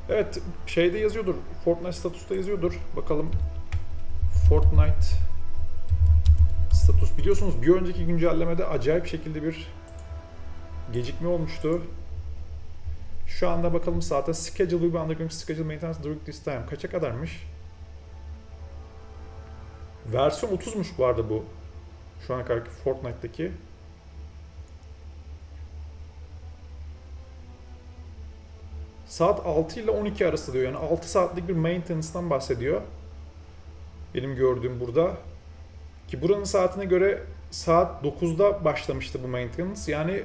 Evet, şeyde yazıyordur. Fortnite statusta yazıyordur. Bakalım. Fortnite status. Biliyorsunuz bir önceki güncellemede acayip şekilde bir gecikme olmuştu. Şu anda bakalım saate. Schedule will be undergoing schedule maintenance during this time. Kaça kadarmış? Versiyon 30'muş bu arada bu. Şu ana kadar Fortnite'daki. Saat 6 ile 12 arası diyor. Yani 6 saatlik bir maintenance'dan bahsediyor. Benim gördüğüm burada. Ki buranın saatine göre saat 9'da başlamıştı bu maintenance. Yani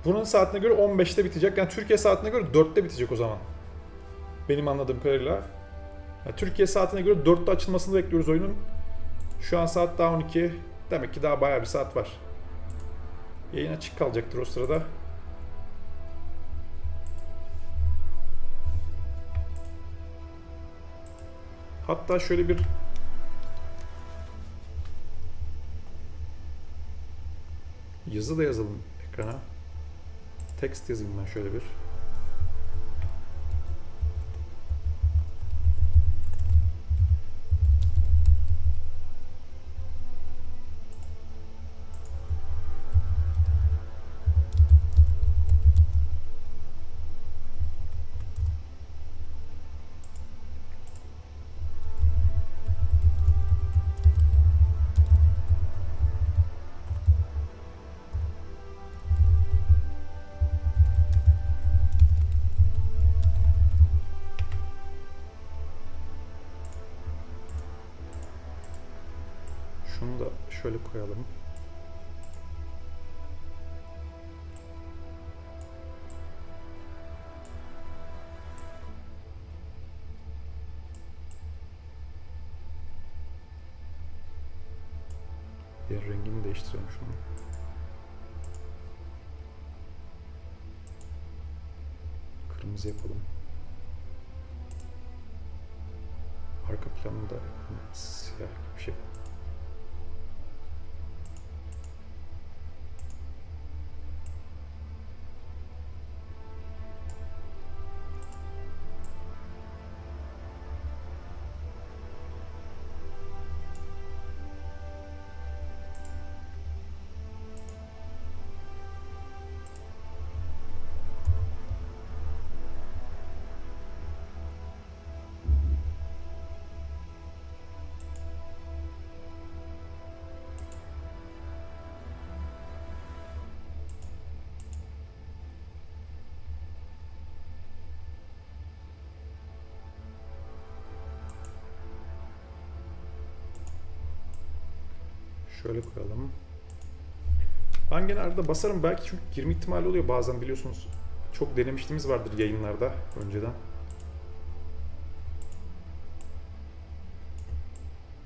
buranın saatine göre 15'te bitecek. Yani Türkiye saatine göre 4'te bitecek o zaman. Benim anladığım kadarıyla. Yani Türkiye saatine göre 4'te açılmasını bekliyoruz oyunun. Şu an saat daha 12. Demek ki daha bayağı bir saat var. Yayın açık kalacaktır o sırada. Hatta şöyle bir yazı da yazalım ekrana. Text yazayım ben şöyle bir. Şunu da şöyle koyalım. Diğer rengini değiştirelim şunu. Kırmızı yapalım. Arka planında siyah gibi bir şey. Şöyle koyalım. Ben genelde basarım belki çünkü girme ihtimali oluyor bazen biliyorsunuz. Çok denemişliğimiz vardır yayınlarda önceden.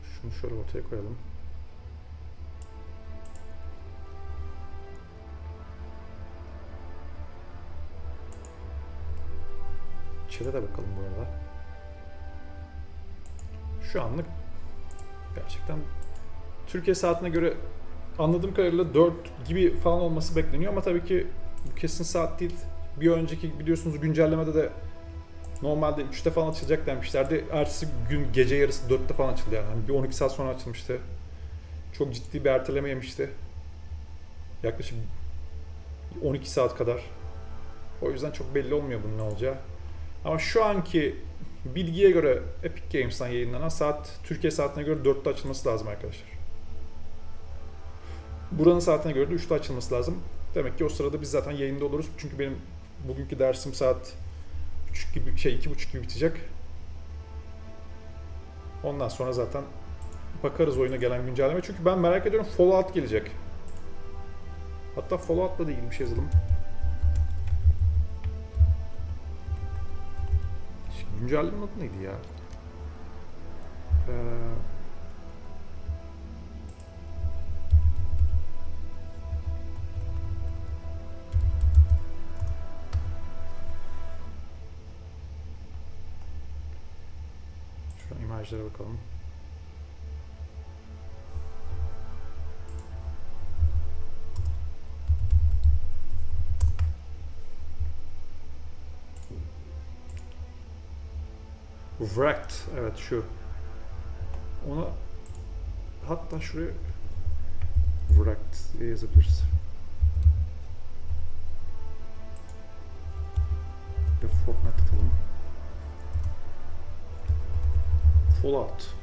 Şunu şöyle ortaya koyalım. Chat'e de bakalım bu arada. Şu anlık gerçekten Türkiye saatine göre anladığım kadarıyla 4 gibi falan olması bekleniyor ama tabii ki bu kesin saat değil. Bir önceki biliyorsunuz güncellemede de normalde 3'te falan açılacak demişlerdi. Ertesi gün gece yarısı 4'te falan açıldı yani. Bir 12 saat sonra açılmıştı. Çok ciddi bir erteleme yemişti. Yaklaşık 12 saat kadar. O yüzden çok belli olmuyor bunun ne olacağı. Ama şu anki bilgiye göre Epic Games'tan yayınlanan saat Türkiye saatine göre 4'te açılması lazım arkadaşlar. Buranın saatine göre de 3'te açılması lazım. Demek ki o sırada biz zaten yayında oluruz. Çünkü benim bugünkü dersim saat 3 gibi 2.30 gibi bitecek. Ondan sonra zaten bakarız oyuna gelen güncelleme. Çünkü ben merak ediyorum Fallout gelecek. Hatta Fallout'la da ilgili bir şey yazalım. Şimdi güncellemenin adı neydi ya? Şuradan imajlara bakalım. Wrecked. Evet şu. Onu hatta şuraya Wrecked diye yazabiliriz. Bir Fortnite atalım. Fallout.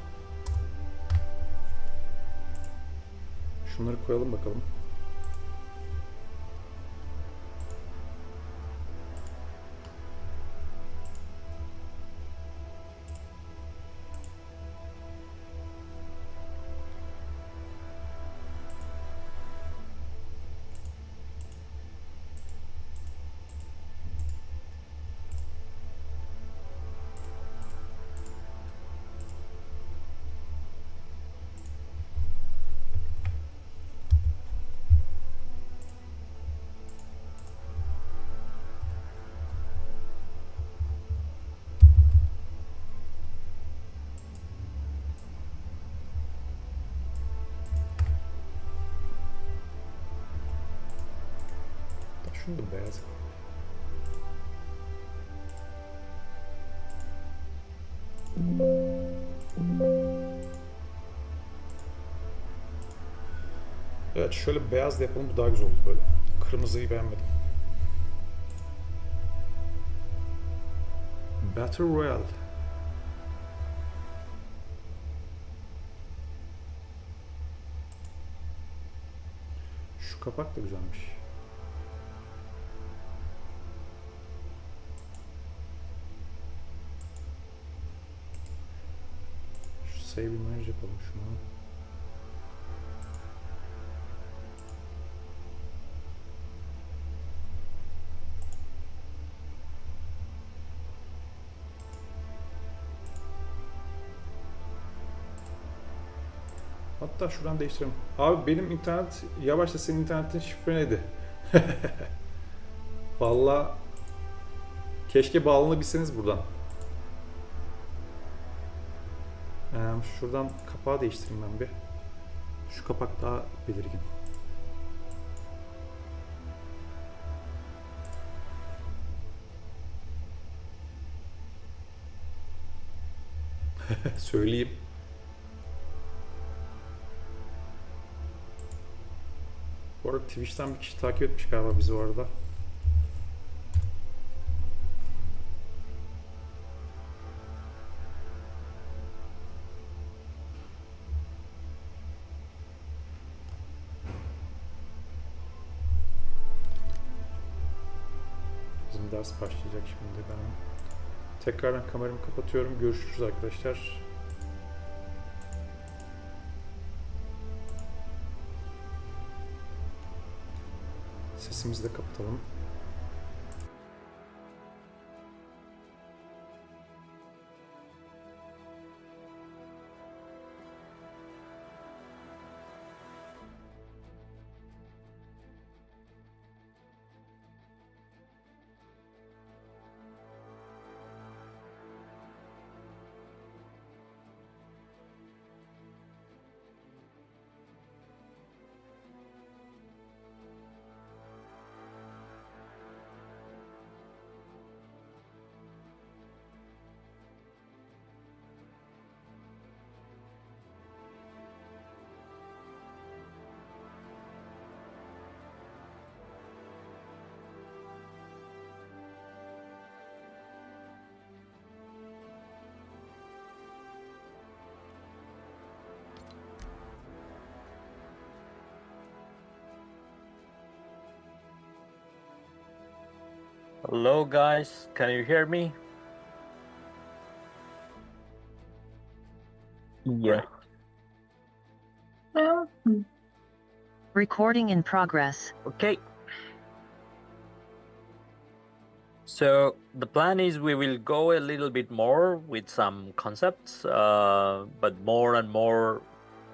Şunları koyalım bakalım. Şunu da beyaz. Evet şöyle beyaz da yapalım, bu daha güzel oldu böyle. Kırmızıyı beğenmedim. Battle Royale. Şu kapak da güzelmiş. Şu save image yapalım şunu. Hatta şuradan değiştirelim. Abi benim internet yavaş da senin internetin şifre neydi? Vallahi keşke bağlanabilseniz buradan. Şuradan kapağı değiştireyim ben bir. Şu kapak daha belirgin. Söyleyeyim. Bu arada Twitch'ten bir kişi takip etmiş galiba bizi o arada. Bizim ders başlayacak şimdi. Ben tekrardan kameramı kapatıyorum. Görüşürüz arkadaşlar. Sesimizi de kapatalım. Hello, guys. Can you hear me? Yeah. Recording in progress. Okay. So the plan is we will go a little bit more with some concepts, but more and more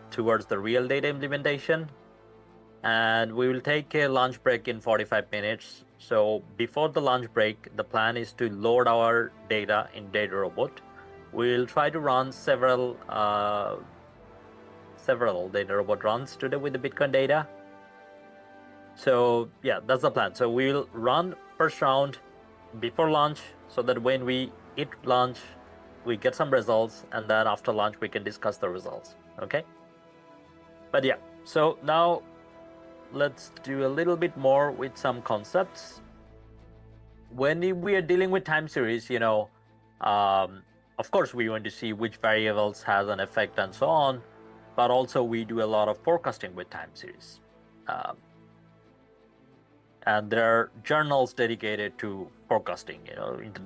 towards the real data implementation. And we will take a lunch break in 45 minutes. So before the lunch break, the plan is to load our data in Data Robot. We'll try to run several Data Robot runs today with the Bitcoin data. So yeah, that's the plan. So we'll run first round before lunch so that when we eat lunch, we get some results, and then after lunch we can discuss the results. Okay. But yeah, so now let's do a little bit more with some concepts. When we are dealing with time series, of course we want to see which variables has an effect and so on, but also we do a lot of forecasting with time series. And there are journals dedicated to forecasting.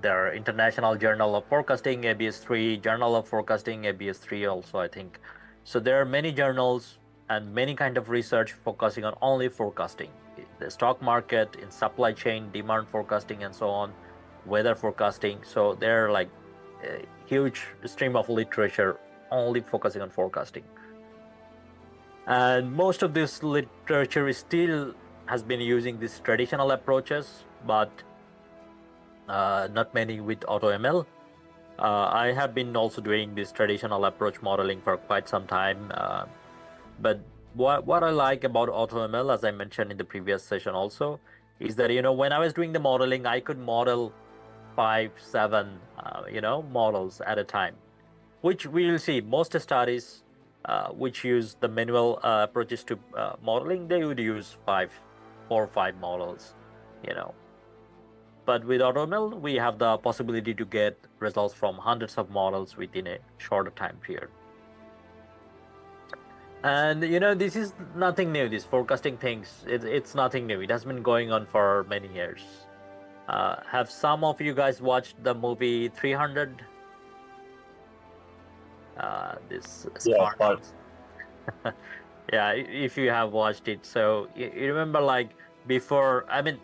There are International Journal of Forecasting, ABS3, Journal of Forecasting, ABS3 also, I think. So there are many journals and many kind of research focusing on only forecasting. The stock market, in supply chain, demand forecasting and so on, weather forecasting. So there are like a huge stream of literature only focusing on forecasting. And most of this literature is still has been using these traditional approaches, but not many with AutoML. I have been also doing this traditional approach modeling for quite some time. But what I like about AutoML, as I mentioned in the previous session also, is that, when I was doing the modeling, I could model 5, 7, models at a time, which we will see most studies which use the manual approaches to modeling, they would use 4 or 5 models, But with AutoML, we have the possibility to get results from hundreds of models within a shorter time period. And this is nothing new. These forecasting things, it's nothing new. It has been going on for many years. Have some of you guys watched the movie 300? This Yeah, but yeah, if you have watched it, so you remember, like, before, I mean,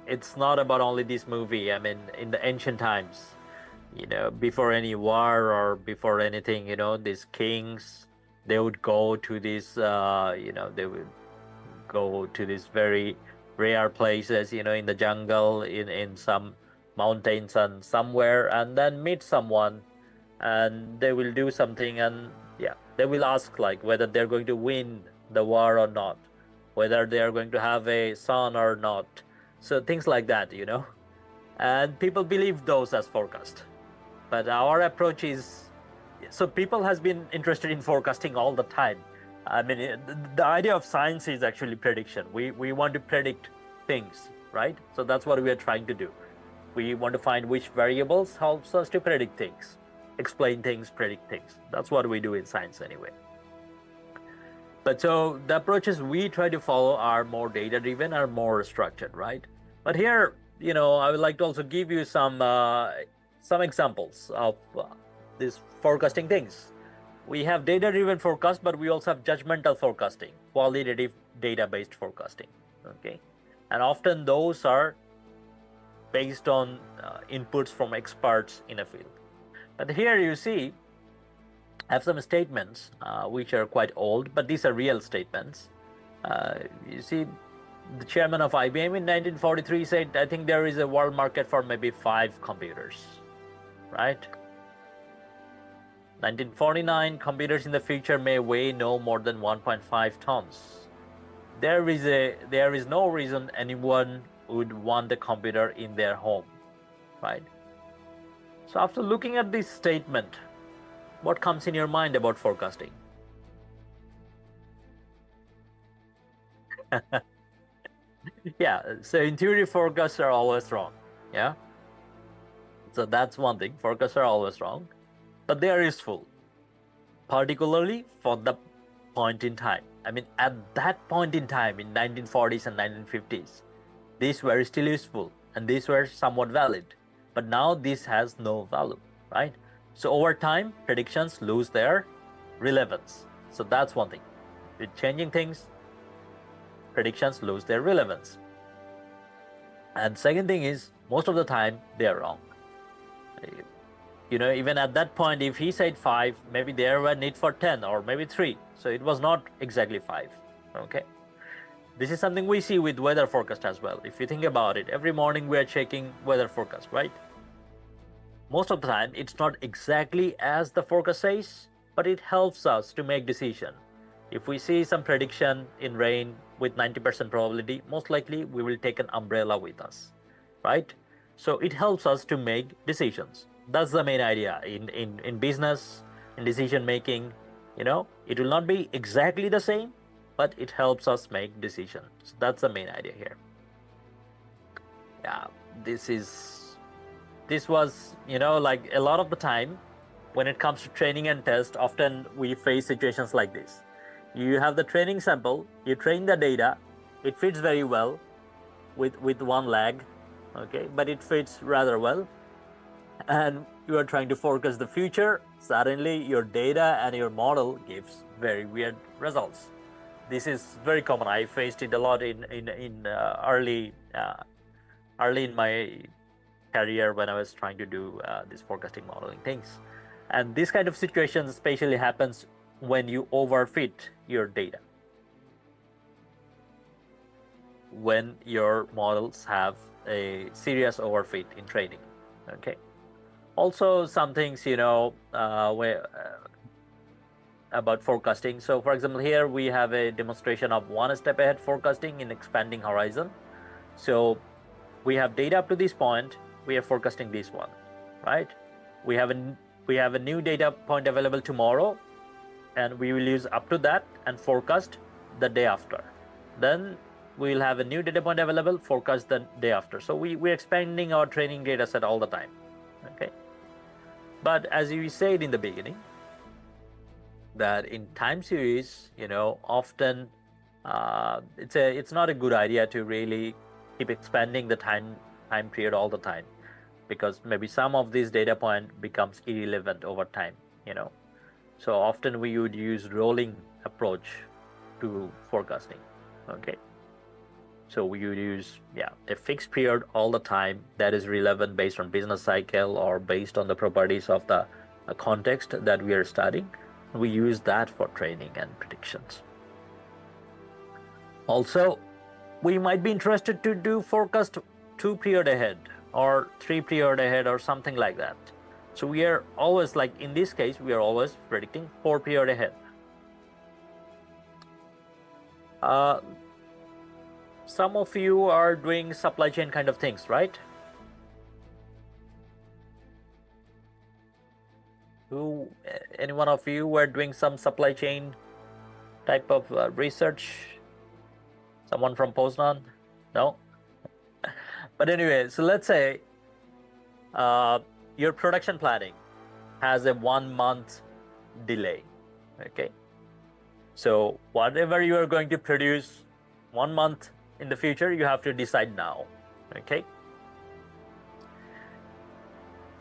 it's not about only this movie. I mean, in the ancient times, before any war or before anything, these kings, they would go to these they would go to these very rare places, in the jungle, in some mountains and somewhere, and then meet someone, and they will do something, and yeah, they will ask, like, whether they're going to win the war or not, whether they are going to have a son or not. So things like that, and people believe those as forecast. But our approach is, so people has been interested in forecasting all the time. I mean, the idea of science is actually prediction. We want to predict things, right? So that's what we are trying to do. We want to find which variables helps us to predict things, explain things, predict things. That's what we do in science anyway. But so the approaches we try to follow are more data-driven, are more structured, right? But here, I would like to also give you some examples of these forecasting things. We have data-driven forecast, but we also have judgmental forecasting, qualitative data-based forecasting. Okay, and often those are based on inputs from experts in a field. But here you see, I have some statements which are quite old, but these are real statements. You see, the chairman of IBM in 1943 said, I think there is a world market for maybe 5 computers, right? 1949, computers in the future may weigh no more than 1.5 tons. There is no reason anyone would want a computer in their home, right? So after looking at this statement, what comes in your mind about forecasting? Yeah, so intuitive forecasts are always wrong. Yeah, so that's one thing. Forecasts are always wrong, but they are useful, particularly for the point in time. I mean, at that point in time in 1940s and 1950s, these were still useful. and these were somewhat valid. But now this has no value, right? So over time, predictions lose their relevance. So that's one thing. With changing things, predictions lose their relevance. And second thing is, most of the time, they are wrong. You know, even at that point, if he said 5, maybe there were need for 10 or maybe 3. So it was not exactly 5, okay? This is something we see with weather forecast as well. If you think about it, every morning we are checking weather forecast, right? Most of the time, it's not exactly as the forecast says, but it helps us to make decision. If we see some prediction in rain with 90% probability, most likely we will take an umbrella with us, right? So it helps us to make decisions. That's the main idea in business, in decision making. You know, it will not be exactly the same, but it helps us make decisions. So that's the main idea here. Yeah, this was, you know, like a lot of the time when it comes to training and test, often we face situations like this. You have the training sample, you train the data, it fits very well with one lag, okay, but it fits rather well. And you are trying to forecast the future, suddenly your data and your model gives very weird results. This is very common. I faced it a lot in early in my career when I was trying to do this forecasting modeling things. And this kind of situation especially happens when you overfit your data, when your models have a serious overfit in training, okay? Also, some things, you know, about forecasting. So for example, here we have a demonstration of one step ahead forecasting in expanding horizon. So we have data up to this point, we are forecasting this one, right? We have a new data point available tomorrow, and we will use up to that and forecast the day after. Then we will have a new data point available, forecast the day after. So we're expanding our training data set all the time, okay? But as you said in the beginning, that in time series, you know, often it's not a good idea to really keep expanding the time period all the time, because maybe some of these data point becomes irrelevant over time, you know. So often we would use rolling approach to forecasting, okay? So we would use a fixed period all the time that is relevant based on business cycle or based on the properties of the context that we are studying. We use that for training and predictions. Also, we might be interested to do forecast 2 period ahead or 3 period ahead or something like that. So we are always, like in this case, we are always predicting 4 period ahead. Some of you are doing supply chain kind of things, right? Any one of you were doing some supply chain type of research? Someone from Poznan? No? But anyway, so let's say your production planning has a 1 month delay, okay? So whatever you are going to produce 1 month in the future, you have to decide now, okay?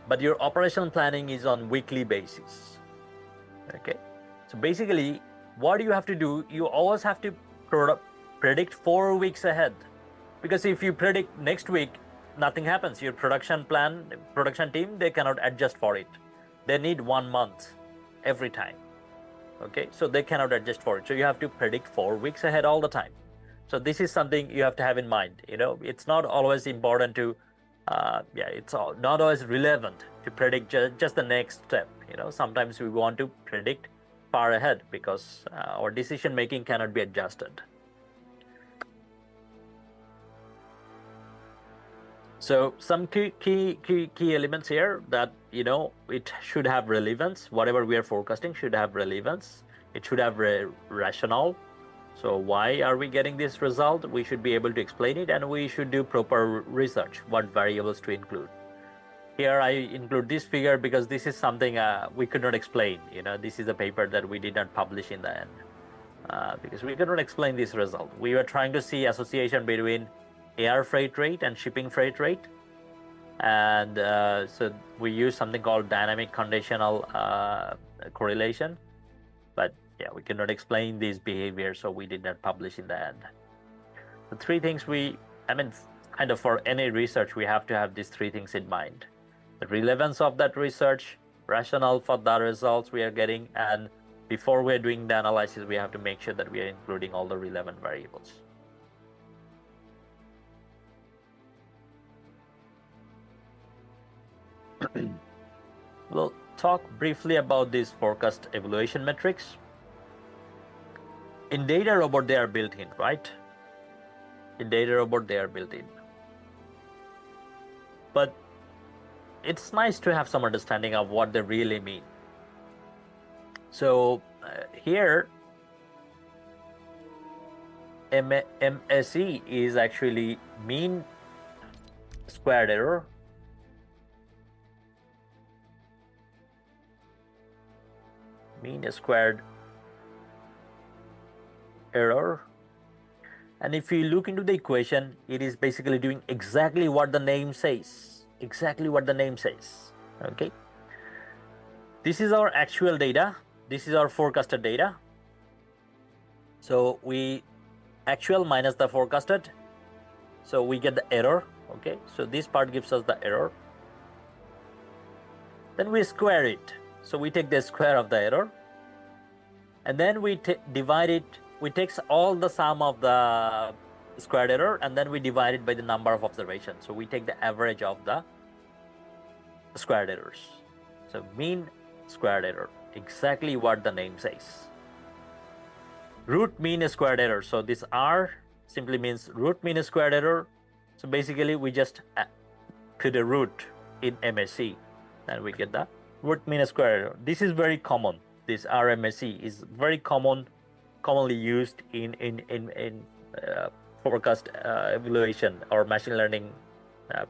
But your operational planning is on weekly basis, okay? So basically, what you have to do, you always have to predict 4 weeks ahead, because if you predict next week, nothing happens. Your production team, they cannot adjust for it. They need 1 month every time, okay? So they cannot adjust for it. So you have to predict 4 weeks ahead all the time. So this is something you have to have in mind. You know, it's not always important to, it's not always relevant to predict just the next step. You know, sometimes we want to predict far ahead because our decision making cannot be adjusted. So some key elements here that, you know, it should have relevance. Whatever we are forecasting should have relevance. It should have rationale. So why are we getting this result? We should be able to explain it, and we should do proper research, what variables to include. Here I include this figure because this is something we could not explain. You know, this is a paper that we did not publish in the end because we could not explain this result. We were trying to see association between air freight rate and shipping freight rate. And so we use something called dynamic conditional correlation. But yeah, we cannot explain these behaviors, so we did not publish in the end. The three things kind of for any research, we have to have these three things in mind: the relevance of that research, rationale for the results we are getting, and before we're doing the analysis, we have to make sure that we are including all the relevant variables. We'll talk briefly about these forecast evaluation metrics. In Data Robot, they are built in, right? In Data Robot, they are built in. But it's nice to have some understanding of what they really mean. So here, MSE is actually mean squared error. Mean squared error. And if you look into the equation, it is basically doing exactly what the name says. Exactly what the name says. Okay. This is our actual data. This is our forecasted data. So we actual minus the forecasted. So we get the error. Okay. So this part gives us the error. Then we square it. So we take the square of the error. And then we divide it. We take all the sum of the squared error, and then we divide it by the number of observations. So we take the average of the squared errors. So mean squared error, exactly what the name says. Root mean squared error. So this R simply means root mean squared error. So basically we just put a root in MSE, and we get the root mean squared error. This is very common. This RMSE is very commonly used in forecast evaluation or machine learning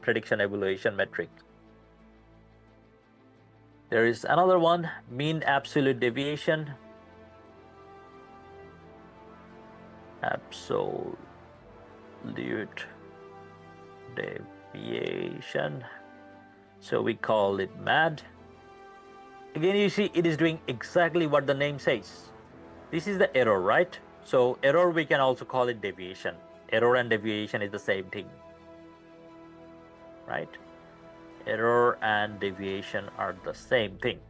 prediction evaluation metric. There is another one, mean absolute deviation. Absolute deviation. So we call it MAD. Again, you see it is doing exactly what the name says. This is the error, right? So error, we can also call it deviation. Error and deviation is the same thing, right? Error and deviation are the same thing.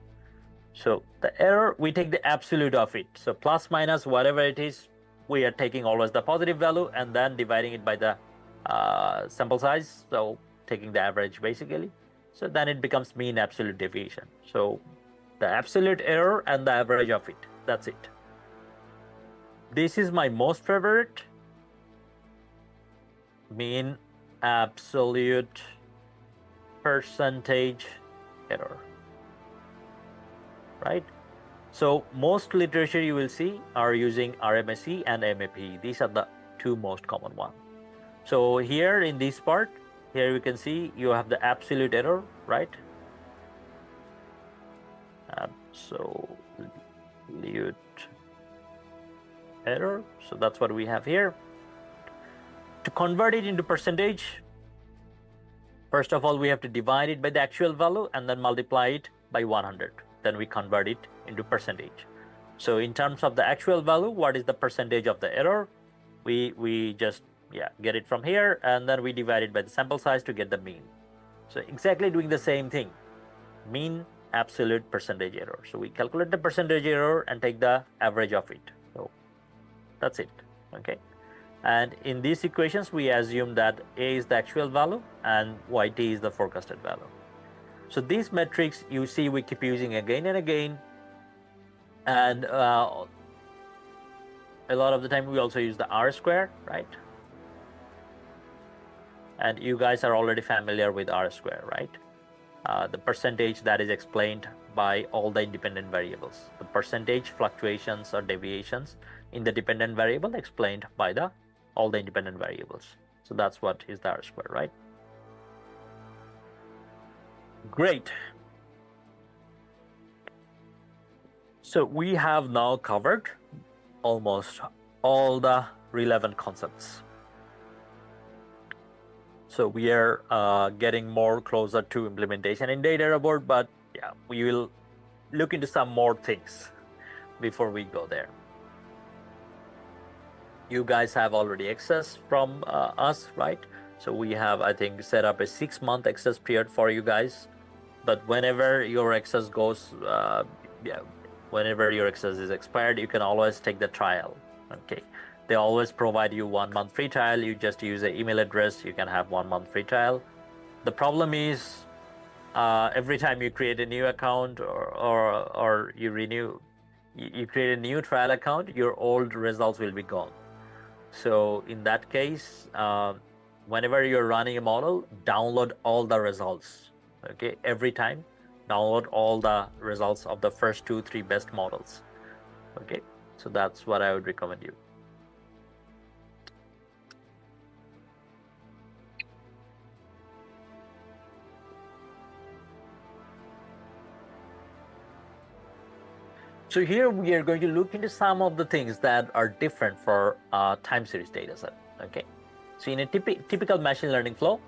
So the error, we take the absolute of it. So plus minus whatever it is, we are taking always the positive value and then dividing it by the sample size. So taking the average basically. So then it becomes mean absolute deviation. So the absolute error and the average of it, that's it. This is my most favorite, mean absolute percentage error, right? So most literature you will see are using RMSE and MAP. These are the two most common ones. So here in this part, here you can see you have the absolute error, right? Absolute error. So that's what we have here. To convert it into percentage, first of all, we have to divide it by the actual value and then multiply it by 100. Then we convert it into percentage. So in terms of the actual value, what is the percentage of the error? We just get it from here, and then we divide it by the sample size to get the mean. So exactly doing the same thing, mean absolute percentage error. So we calculate the percentage error and take the average of it. So that's it. Okay. And in these equations, we assume that A is the actual value and YT is the forecasted value. So these metrics you see we keep using again and again. And a lot of the time we also use the R square, right? And you guys are already familiar with R square, right? The percentage that is explained by all the independent variables. The percentage fluctuations or deviations in the dependent variable explained by all the independent variables. So that's what is the R square, right? Great. So we have now covered almost all the relevant concepts. So we are getting more closer to implementation in data report, but yeah, we will look into some more things before we go there. You guys have already access from us, right? So we have, I think, set up a 6-month access period for you guys. But whenever your access goes, whenever your access is expired, you can always take the trial. Okay, they always provide you 1 month free trial. You just use an email address, you can have 1 month free trial. The problem is every time you create a new account or you renew, you create a new trial account, your old results will be gone. So in that case, whenever you're running a model, download all the results. Okay, every time download all the results of the first 2-3 best models. Okay, so that's what I would recommend you. So here we are going to look into some of the things that are different for time series dataset. Okay, so in a typical machine learning flow,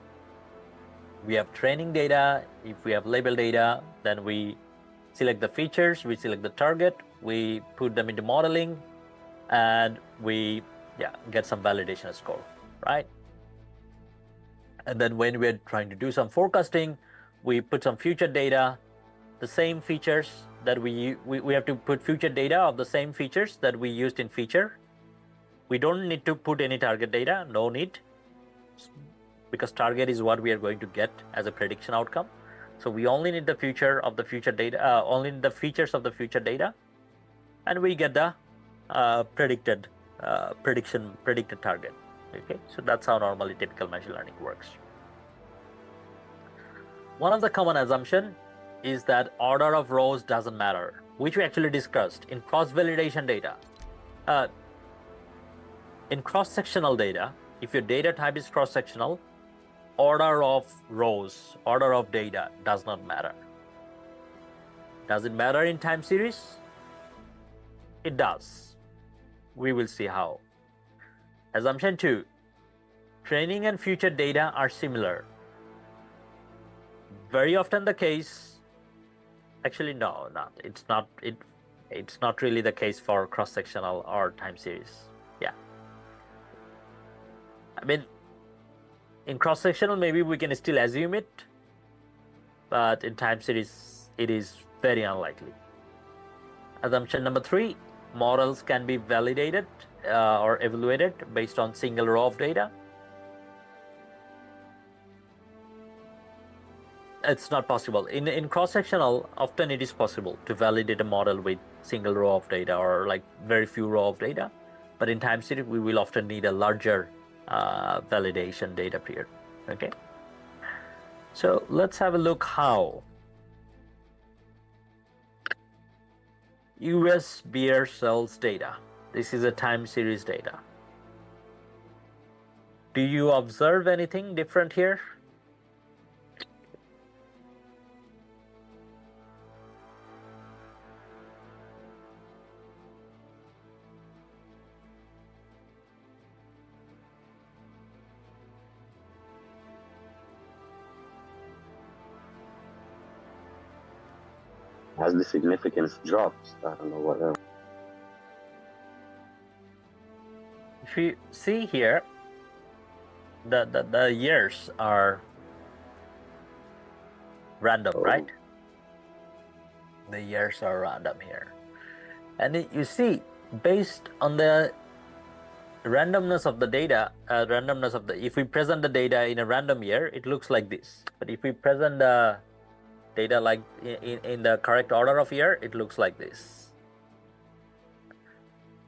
we have training data. If we have label data, then we select the features, we select the target, we put them into modeling, and we get some validation score, right? And then when we're trying to do some forecasting, we put some future data, the same features that we have to put future data of the same features that we used in feature. We don't need to put any target data, no need, because target is what we are going to get as a prediction outcome. So we only need the future of the future data, only the features of the future data, and we get the predicted target. Okay, so that's how normally typical machine learning works. One of the common assumption is that order of rows doesn't matter, which we actually discussed in cross-validation data. In cross-sectional data, if your data type is cross-sectional, order of rows, order of data does not matter. Does it matter in time series? It does. We will see how. Assumption 2, training and future data are similar. Very often the case, actually no, it's not really the case for cross-sectional or time series. Yeah. I mean, in cross-sectional, maybe we can still assume it, but in time series, it is very unlikely. Assumption number 3, models can be validated or evaluated based on single row of data. It's not possible. In cross-sectional, often it is possible to validate a model with single row of data or like very few row of data. But in time series, we will often need a larger validation data period. Okay, so let's have a look how US beer sales data. This is a time series data. Do you observe anything different here? As the significance drops, I don't know what else. If you see here, the years are random, right? The years are random here. And you see, based on the randomness of the data, if we present the data in a random year, it looks like this. But if we present the data like in the correct order of year, it looks like this.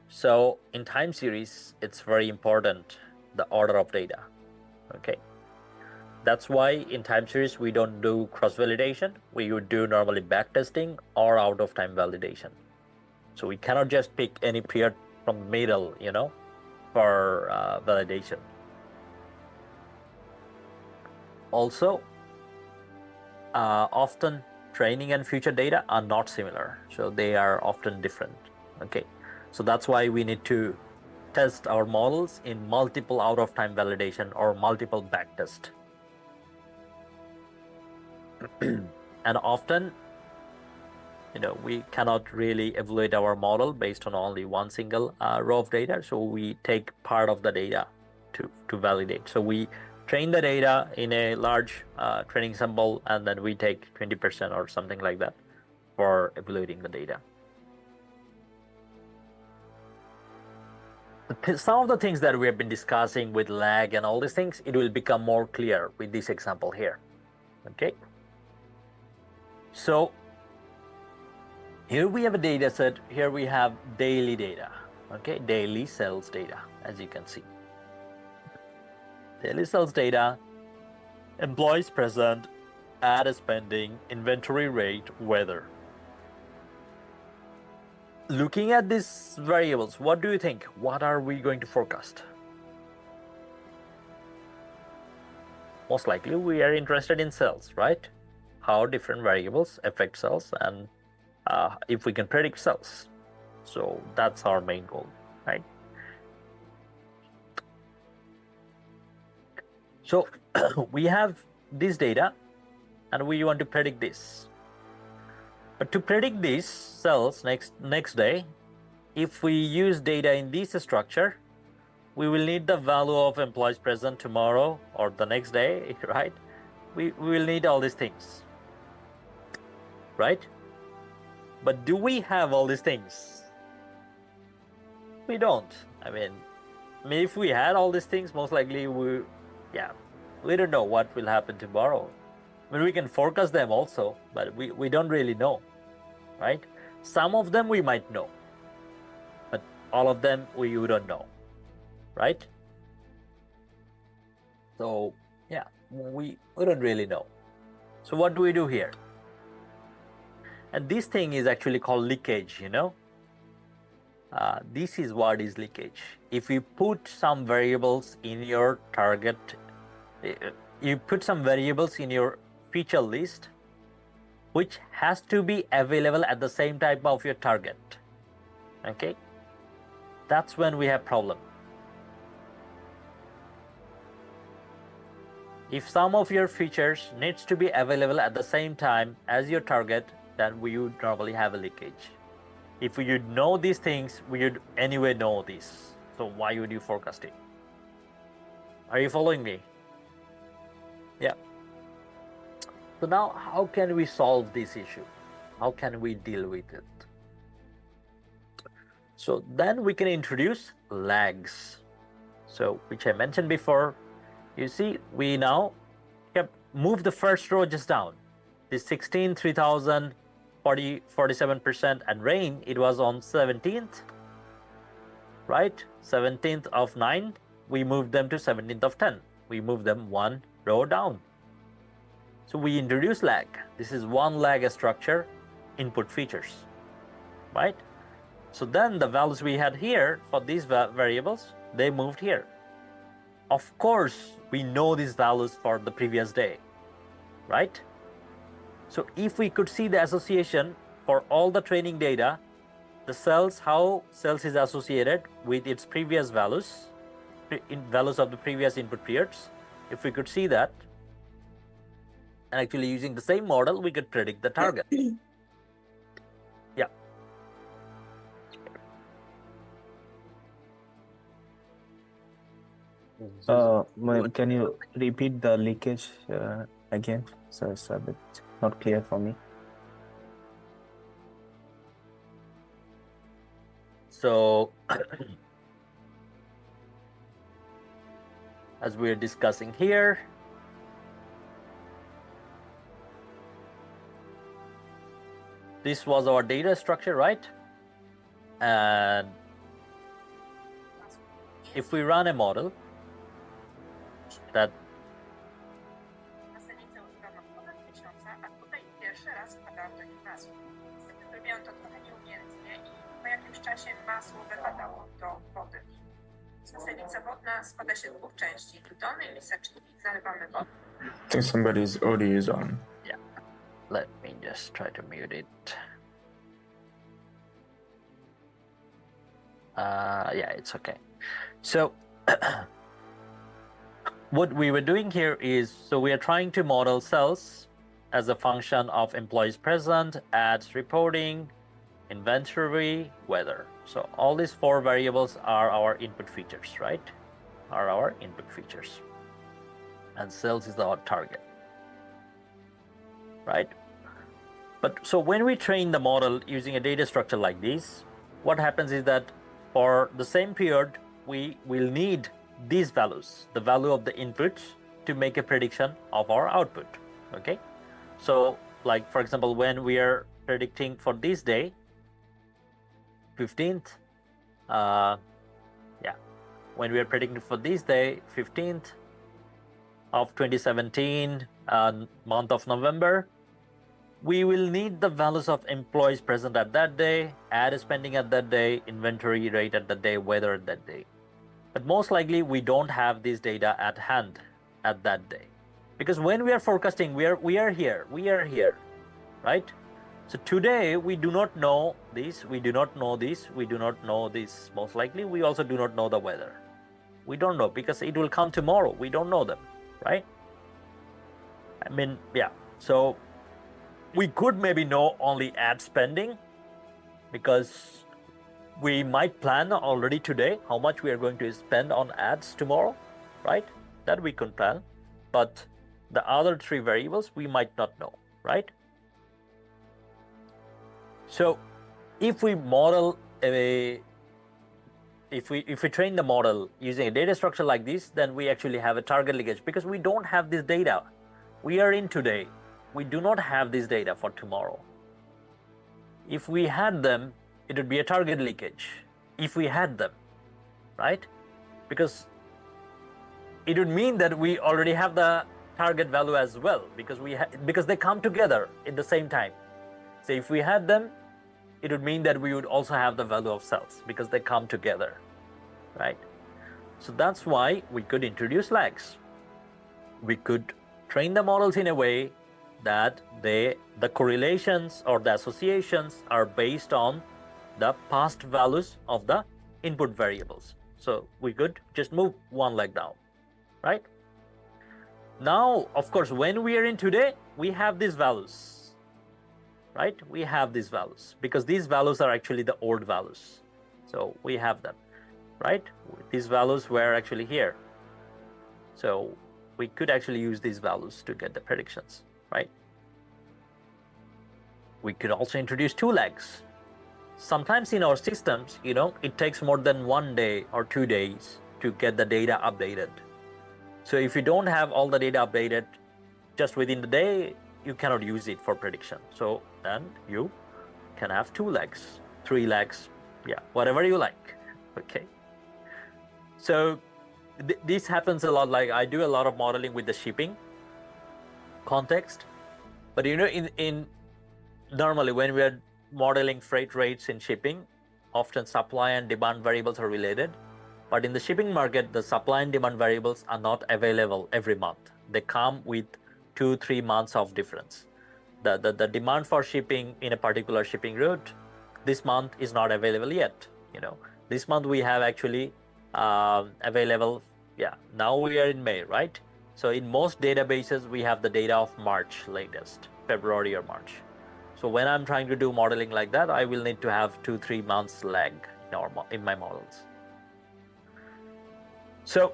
So in time series, it's very important, the order of data. Okay, that's why in time series we don't do cross-validation. We would do normally backtesting or out-of-time validation. So we cannot just pick any period from the middle, for validation. Also, often training and future data are not similar, so they are often different. Okay, so that's why we need to test our models in multiple out-of-time validation or multiple backtest. And often, we cannot really evaluate our model based on only one single row of data. So we take part of the data to validate. So we train the data in a large training sample, and then we take 20% or something like that for evaluating the data. Some of the things that we have been discussing with lag and all these things, it will become more clear with this example here. Okay. So here we have a data set. Here we have daily data. Okay, daily sales data, as you can see. Daily sales data, employees present, ad spending, inventory rate, weather. Looking at these variables, what do you think? What are we going to forecast? Most likely we are interested in sales, right? How different variables affect sales, and if we can predict sales. So that's our main goal, right? So we have this data and we want to predict this. But to predict these sales next day, if we use data in this structure, we will need the value of employees present tomorrow or the next day, right? We will need all these things, right? But do we have all these things? We don't. I mean, if we had all these things, most likely we don't know what will happen tomorrow. I mean, we can forecast them also, but we don't really know, right? Some of them we might know, but all of them we don't know, right? So yeah, we don't really know. So what do we do here? And this thing is actually called leakage, This is what is leakage. If you put some variables in your target, you put some variables in your feature list, which has to be available at the same time of your target. Okay? That's when we have problem. If some of your features needs to be available at the same time as your target, then we would normally have a leakage. If you know these things, we would anyway know this. So why would you forecast it? Are you following me? Yeah. So now how can we solve this issue? How can we deal with it? So then we can introduce lags. So which I mentioned before. You see, we now move the first row just down. This 16, 3000, 47%, and rain, it was on 17th, right? 17th of 9, we moved them to 17th of 10. We moved them one row down. So we introduce lag. This is one lag structure, input features, right? So then the values we had here for these variables, they moved here. Of course, we know these values for the previous day, right? So if we could see the association for all the training data, the sales, how sales is associated with its previous values, values of the previous input periods, if we could see that, and actually using the same model, we could predict the target. Yeah. Can you repeat the leakage again? So it's a bit not clear for me. So as we're discussing here, this was our data structure, right? And if we run a model that Zrobiłam to trochę nieumiejętnie i po jakimś czasie masło wypadało do wody. Senica wodna składa się z dwóch części. Do dolnej miseczki zalewamy wodę. I think somebody's audio is on. Yeah, let me just try to mute it. Yeah, it's okay. So what we were doing here is, so we are trying to model cells as a function of employees present, ads reporting, inventory, weather. So all these 4 variables are our input features, right? Are our input features. And sales is our target, right? But so when we train the model using a data structure like this, what happens is that for the same period, we will need these values, the value of the inputs, to make a prediction of our output, okay? So like, for example, when we are predicting for this day, 15th, when we are predicting for this day, 15th of 2017, month of November, we will need the values of employees present at that day, ad spending at that day, inventory rate at that day, weather at that day. But most likely we don't have this data at hand at that day. Because when we are forecasting, we are here, right? So today we do not know this, we do not know this, we do not know this most likely. We also do not know the weather. We don't know because it will come tomorrow. We don't know them, right? I mean, yeah. So we could maybe know only ad spending because we might plan already today how much we are going to spend on ads tomorrow, right? That we can plan. But the other 3 variables we might not know, right? So if we model if we train the model using a data structure like this, then we actually have a target leakage because we don't have this data. We are in today. We do not have this data for tomorrow. If we had them, it would be a target leakage. If we had them, right? Because it would mean that we already have the target value as well because they come together at the same time. So if we had them, it would mean that we would also have the value of sales because they come together, right? So that's why we could introduce lags. We could train the models in a way that the correlations or the associations are based on the past values of the input variables. So we could just move one leg down, right? Now, of course, when we are in today, we have these values. Right? We have these values because these values are actually the old values. So we have them, right? These values were actually here. So we could actually use these values to get the predictions, right? We could also introduce 2 lags. Sometimes in our systems, it takes more than 1 day or 2 days to get the data updated. So if you don't have all the data updated just within the day, you cannot use it for prediction. So then you can have 2 lags, 3 lags, whatever you like, okay? So this happens a lot. Like I do a lot of modeling with the shipping context, but in normally when we are modeling freight rates in shipping, often supply and demand variables are related. But in the shipping market, the supply and demand variables are not available every month. They come with 2-3 months of difference. The demand for shipping in a particular shipping route this month is not available yet. This month we have actually available. Now we are in May, right? So in most databases we have the data of March latest, February or March. So when I'm trying to do modeling like that, I will need to have 2-3 months lag in my models. So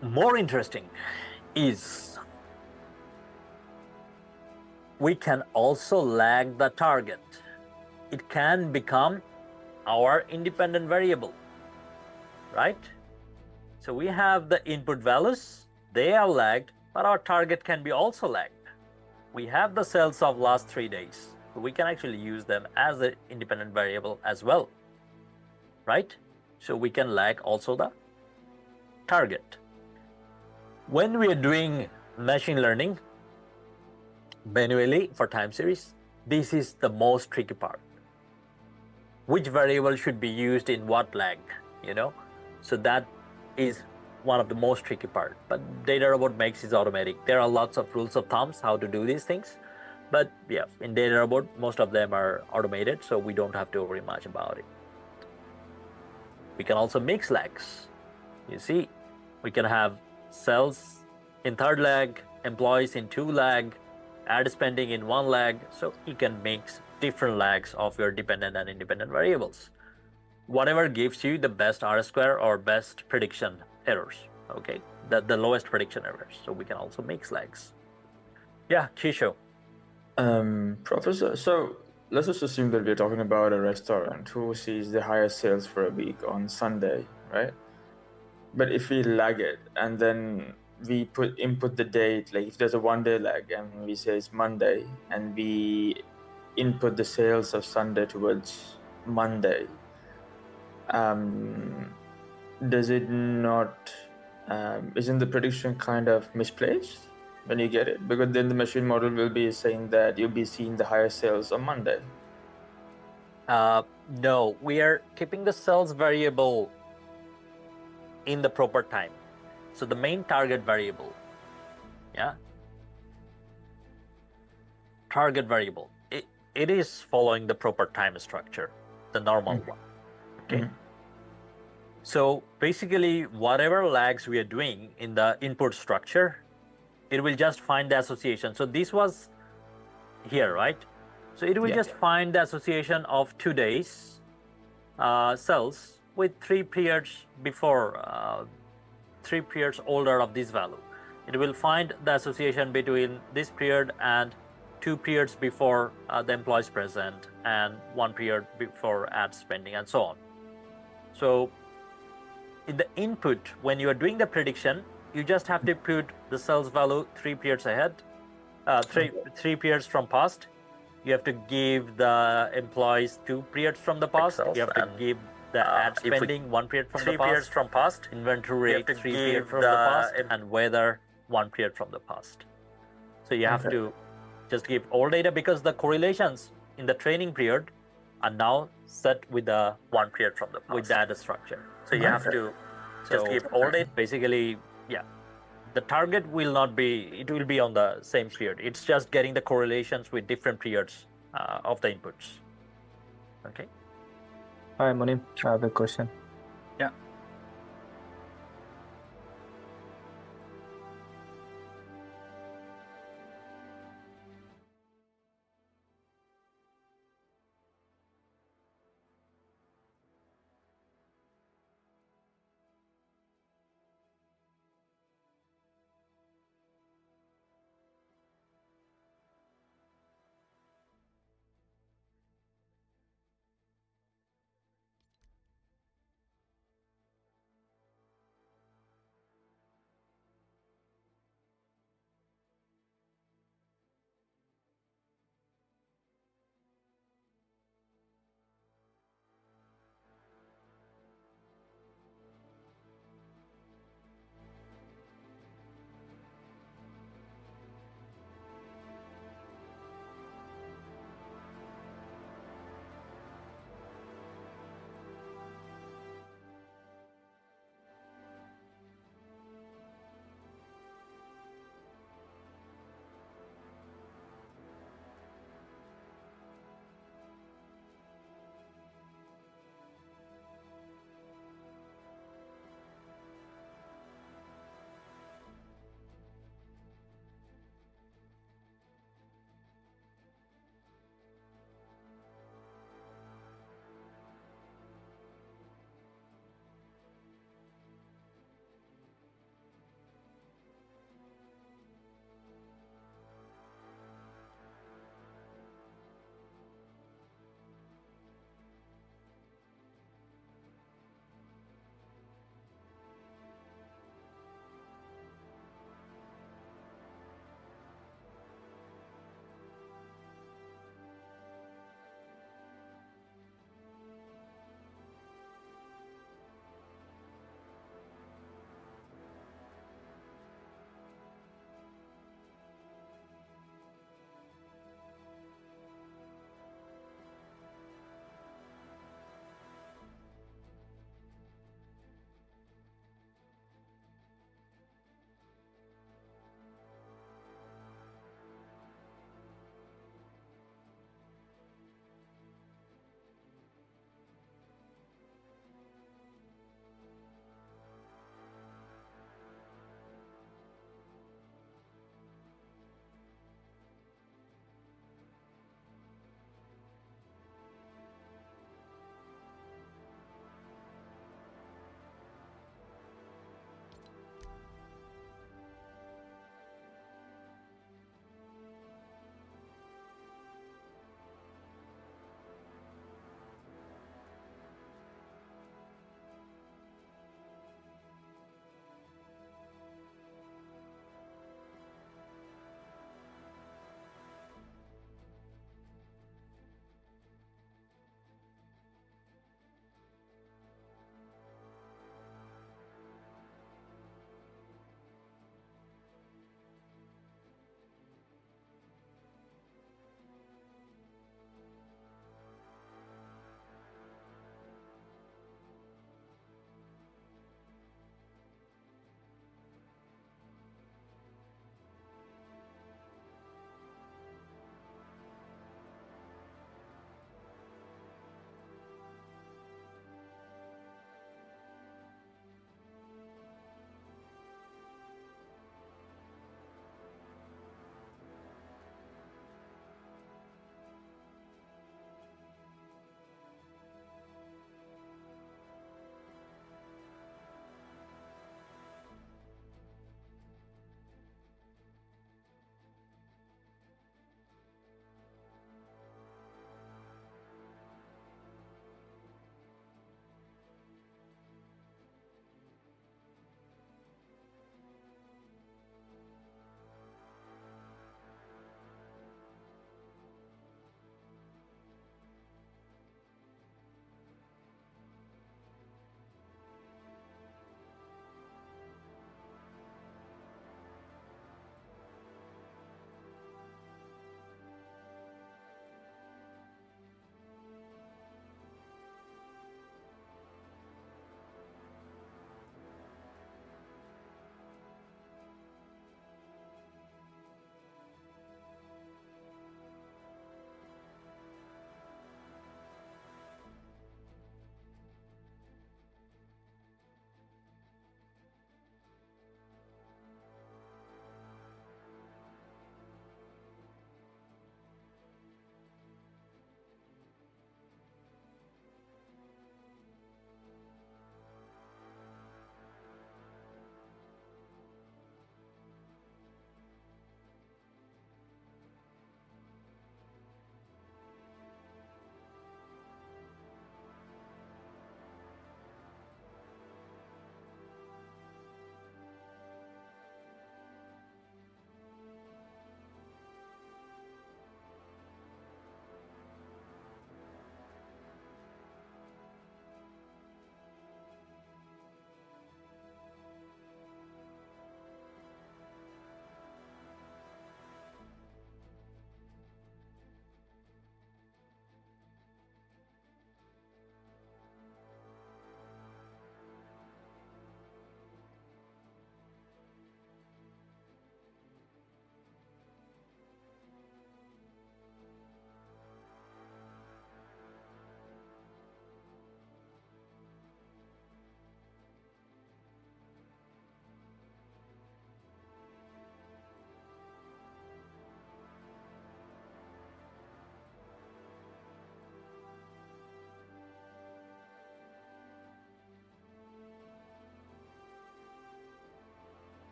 more interesting is we can also lag the target. It can become our independent variable, right? So we have the input values, they are lagged, but our target can be also lagged. We have the sales of last 3 days. So we can actually use them as an independent variable as well, right? So we can lag also the target. When we are doing machine learning manually for time series, this is the most tricky part. Which variable should be used in what lag, So that is one of the most tricky part. But Data Robot makes it automatic. There are lots of rules of thumbs how to do these things. But in Data Robot, most of them are automated, so we don't have to worry much about it. We can also mix lags. You see, we can have cells in third lag, employees in 2 leg, ad spending in 1 leg, so you can make different legs of your dependent and independent variables. Whatever gives you the best R square or best prediction errors, okay? The lowest prediction errors. So we can also make legs. Yeah, Kisho. Professor, so let's just assume that we're talking about a restaurant who sees the highest sales for a week on Sunday, right? But if we lag it and then we input the date, like if there's a 1 day lag and we say it's Monday and we input the sales of Sunday towards Monday, does it not, isn't the prediction kind of misplaced when you get it? Because then the machine model will be saying that you'll be seeing the higher sales on Monday. No, we are keeping the sales variable in the proper time. So the main target variable, yeah, target variable, it is following the proper time structure, the normal one, okay? So basically, whatever lags we are doing in the input structure, it will just find the association. So this was here, right? So it will just find the association of 2 days cells with 3 periods before, 3 periods older of this value. It will find the association between this period and 2 periods before the employees present and 1 period before ad spending and so on. So in the input, when you are doing the prediction, you just have to put the sales value 3 periods ahead, three periods from past. You have to give the employees 2 periods from the past. You have to give the ad spending 1 period from the past. 3 periods from past. Inventory rate 3 periods from the past, and weather 1 period from the past. So you have to just give all data because the correlations in the training period are now set with the 1 period from the past with the data structure. So you have to just give all data. Basically, yeah, the target will not be, it will be on the same period. It's just getting the correlations with different periods of the inputs. Okay. Hi, Monim. I have a question. Yeah.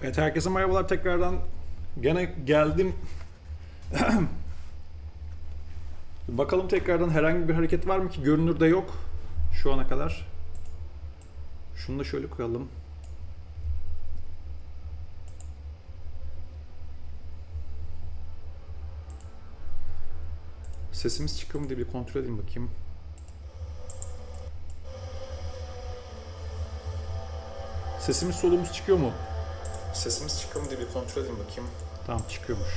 Evet, herkese merhabalar tekrardan. Gene geldim. Bakalım tekrardan herhangi bir hareket var mı ki? Görünürde yok şu ana kadar. Şunu da şöyle koyalım. Sesimiz çıkıyor mu diye bir kontrol edeyim bakayım. Sesimiz solumuz çıkıyor mu? Sesimiz çıkıyor mu diye bir kontrol edeyim bakayım. Tamam, çıkıyormuş.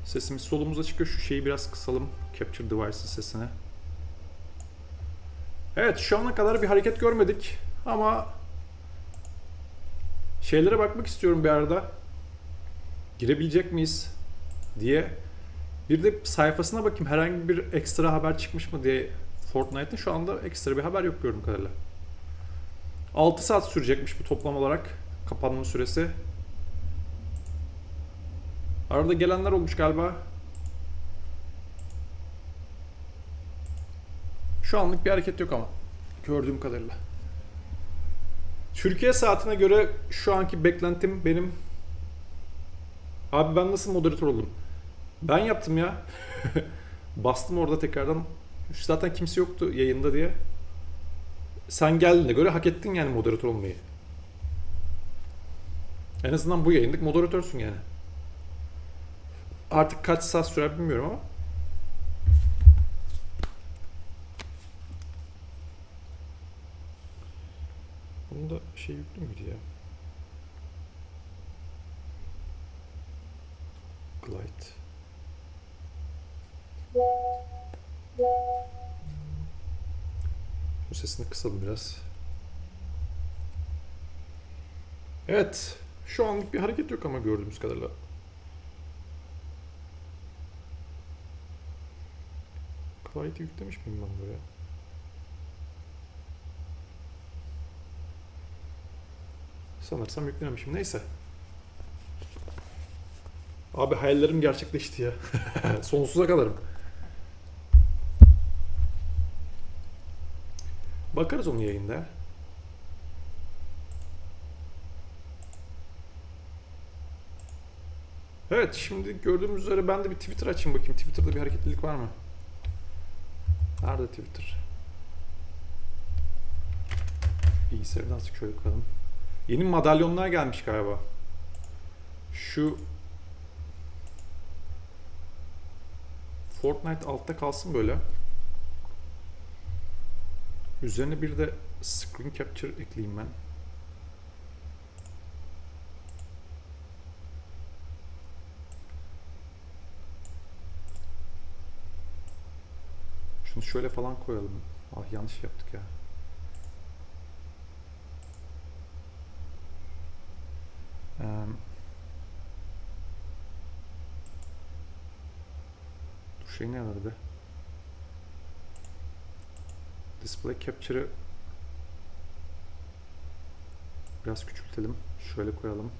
Sesimiz solumuza çıkıyor. Şu şeyi biraz kısalım. Capture Device'ın sesini. Evet, şu ana kadar bir hareket görmedik. Ama şeylere bakmak istiyorum bir arada. Girebilecek miyiz diye. Bir de sayfasına bakayım, herhangi bir ekstra haber çıkmış mı diye. Fortnite'ın şu anda ekstra bir haber yok gördüğüm kadarıyla. 6 saat sürecekmiş bu toplam olarak kapanma süresi. Arada gelenler olmuş galiba. Şu anlık bir hareket yok ama gördüğüm kadarıyla. Türkiye saatine göre şu anki beklentim benim... Abi ben nasıl moderatör oldum? Ben yaptım ya. Bastım orada tekrardan. Zaten kimse yoktu yayında diye. Sen geldiğine göre hak ettin yani moderatör olmayı. En azından bu yayınlık moderatörsün yani. Artık kaç saat sürer bilmiyorum ama. Bunda şey yüklü müydü ya? Glide. Bu sesini kısalım biraz. Evet. Şu anlık bir hareket yok ama gördüğümüz kadarıyla. Glide'i yüklemiş miyim ben buraya? Sanırsam yüklememişim. Neyse. Abi hayallerim gerçekleşti ya. Sonsuza kadarım. Bakarız onun yayında. Evet, şimdi gördüğümüz üzere ben de bir Twitter açayım bakayım. Twitter'da bir hareketlilik var mı? Nerede Twitter? Bilgisayarını azıcık şöyle koyalım. Yeni madalyonlar gelmiş galiba. Şu Fortnite altta kalsın böyle. Üzerine bir de screen capture ekleyeyim ben. Şunu şöyle falan koyalım. Ah, yanlış yaptık ya. Dur, şey ne aradı be? Display Capture'ı biraz küçültelim. Şöyle koyalım.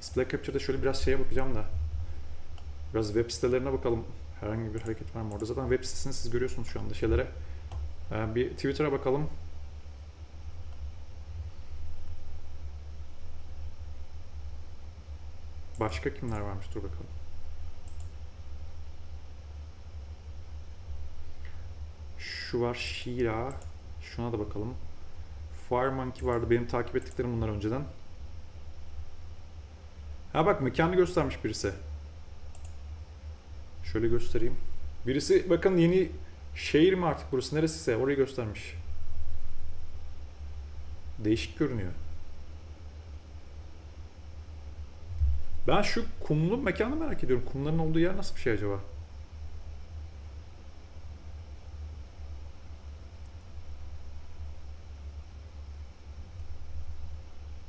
Display Capture'da şöyle biraz şeye bakacağım da. Biraz web sitelerine bakalım. Herhangi bir hareket var mı orada? Zaten web sitesini siz görüyorsunuz şu anda şeylere. Bir Twitter'a bakalım. Başka kimler varmış? Dur bakalım. Şu var, Shira. Şuna da bakalım. Fire Monkey vardı. Benim takip ettiklerim bunlar önceden. Ha bak, mekanı göstermiş birisi. Şöyle göstereyim. Birisi bakın, yeni şehir mi artık burası, neresiyse orayı göstermiş. Değişik görünüyor. Ben şu kumlu mekanı merak ediyorum. Kumların olduğu yer nasıl bir şey acaba?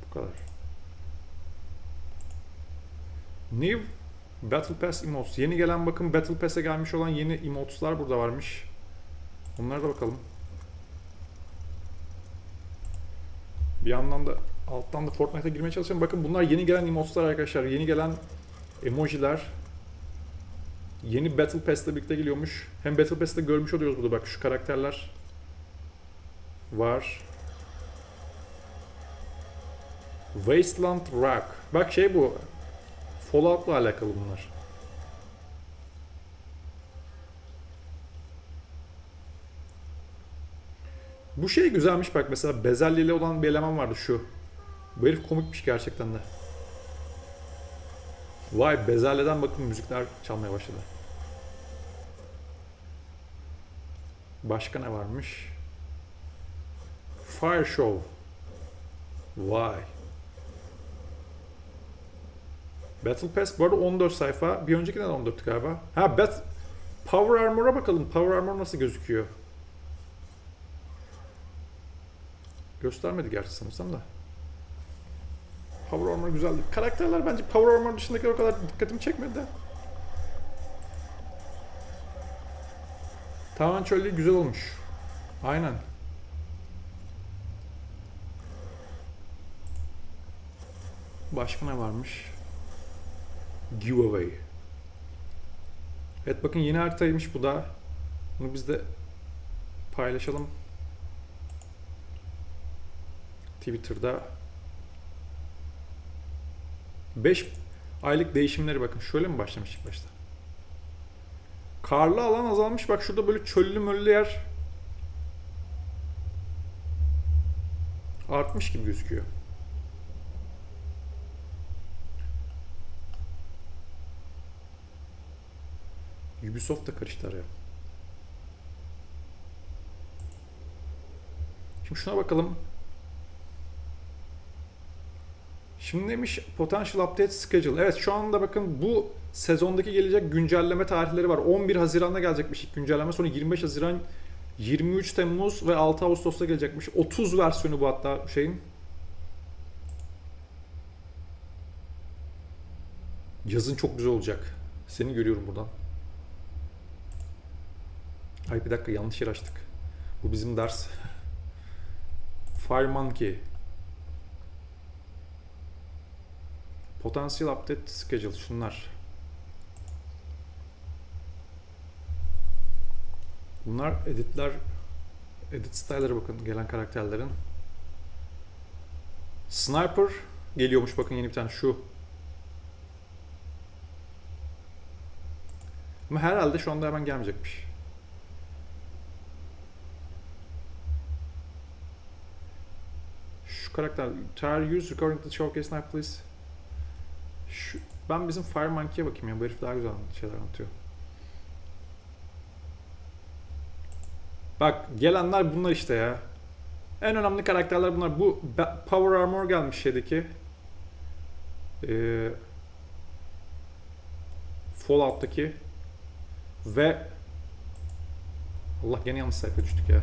Bu kadar. New Battle Pass emotes. Yeni gelen, bakın Battle Pass'e gelmiş olan yeni emotes'lar burada varmış. Onlara da bakalım. Bir yandan da alttan da Fortnite'a girmeye çalışıyorum. Bakın bunlar yeni gelen emotes'lar arkadaşlar. Yeni gelen emojiler. Yeni Battle Pass'le birlikte geliyormuş. Hem Battle Pass'te görmüş oluyoruz burada, bak şu karakterler var. Wasteland Rock. Bak şey bu. Fallout'la alakalı bunlar. Bu şey güzelmiş bak, mesela bezelyeli olan bir eleman vardı şu. Bu herif komikmiş gerçekten de. Vay, bezelyeden bakın müzikler çalmaya başladı. Başka ne varmış? Fire Show. Vay. Battle Pass bu arada 14 sayfa. Bir öncekinden 14 galiba. Ha, Power Armor'a bakalım. Power Armor nasıl gözüküyor? Göstermedi gerçi sanırsam da. Power Armor güzeldi. Karakterler bence Power Armor dışındakiler o kadar dikkatimi çekmedi de. Tamamen çöllü güzel olmuş. Aynen. Başka ne varmış? Giveaway. Evet bakın yeni haritaymış bu da. Bunu biz de paylaşalım. Twitter'da. 5 aylık değişimleri bakın. Şöyle mi başlamış ilk başta? Karlı alan azalmış. Bak şurada böyle çöllü möllü yer artmış gibi gözüküyor. Ubisoft da karıştı araya. Şimdi şuna bakalım. Şimdi neymiş? Potential Update Schedule. Evet şu anda bakın bu sezondaki gelecek güncelleme tarihleri var. 11 Haziran'da gelecekmiş ilk güncelleme. Sonra 25 Haziran, 23 Temmuz ve 6 Ağustos'ta gelecekmiş. 30 versiyonu bu hatta şeyin. Yazın çok güzel olacak. Seni görüyorum buradan. Ay bir dakika, yanlış yer açtık. Bu bizim ders. Fire Monkey. Potential Update Schedule şunlar. Bunlar editler, edit style'lara bakın gelen karakterlerin. Sniper geliyormuş bakın, yeni bir tane şu. Ama herhalde şu anda hemen gelmeyecekmiş. Şu karakter, try use recording to showcase sniper please. Ben bizim Fire Monkey'e bakayım ya, bu herif daha güzel şeyler anlatıyor. Bak gelenler bunlar işte ya. En önemli karakterler bunlar. Bu Power Armor gelmiş şeydeki. Fallout'taki. Ve Allah, gene yanlış sayfa düştük ya.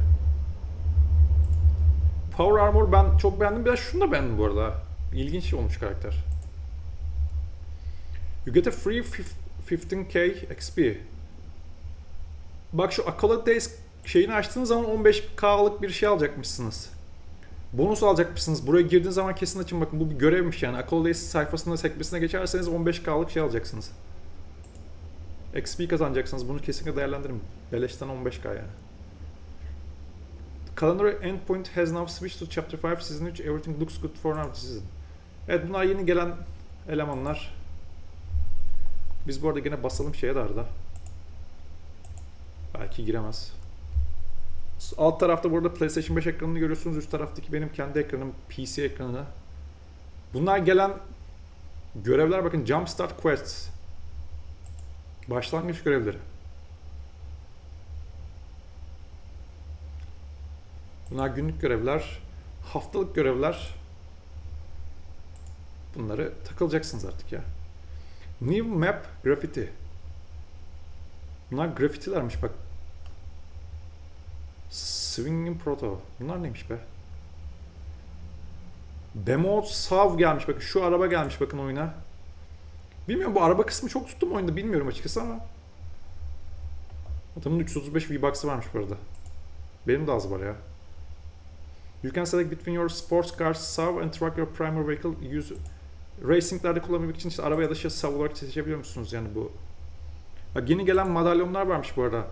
Power Armor ben çok beğendim. Biraz şunu da beğendim bu arada. İlginç olmuş karakter. You get a free 15k XP. Bak şu Accolade Days şeyini açtığınız zaman 15k'lık bir şey alacakmışsınız. Bonus alacakmışsınız. Buraya girdiğiniz zaman kesin açın, bakın bu bir görevmiş yani. Accolade Days sayfasında sekmesine geçerseniz 15k'lık şey alacaksınız. XP kazanacaksınız. Bunu kesinlikle değerlendirin. Beleşten 15k yani. Calendar endpoint has now switched to chapter 5 season 3. Everything looks good for now this season. Evet bunlar yeni gelen elemanlar. Biz bu arada gene basalım şeye de arada. Belki giremez. Alt tarafta burada PlayStation 5 ekranını görüyorsunuz. Üst taraftaki benim kendi ekranım, PC ekranı. Bunlar gelen görevler bakın. Jumpstart Quests. Başlangıç görevleri. Bunlar günlük görevler, haftalık görevler. Bunları takılacaksınız artık ya. New Map Graffiti. Bunlar grafitilermiş bak. Swinging Proto. Bunlar neymiş be? Demo Sav gelmiş bakın. Şu araba gelmiş bakın oyuna. Bilmiyorum, bu araba kısmı çok tuttu mu oyunda bilmiyorum açıkçası ama. Adamın 335 V-Bucks'ı varmış bu arada. Benim de az var ya. You can select between your sports cars, SAV and track your primary vehicle. Use racinglerde kullanabilmek için işte araba ya da şey SAV olarak seçebiliyor musunuz yani bu Bak yeni gelen madalyonlar varmış bu arada.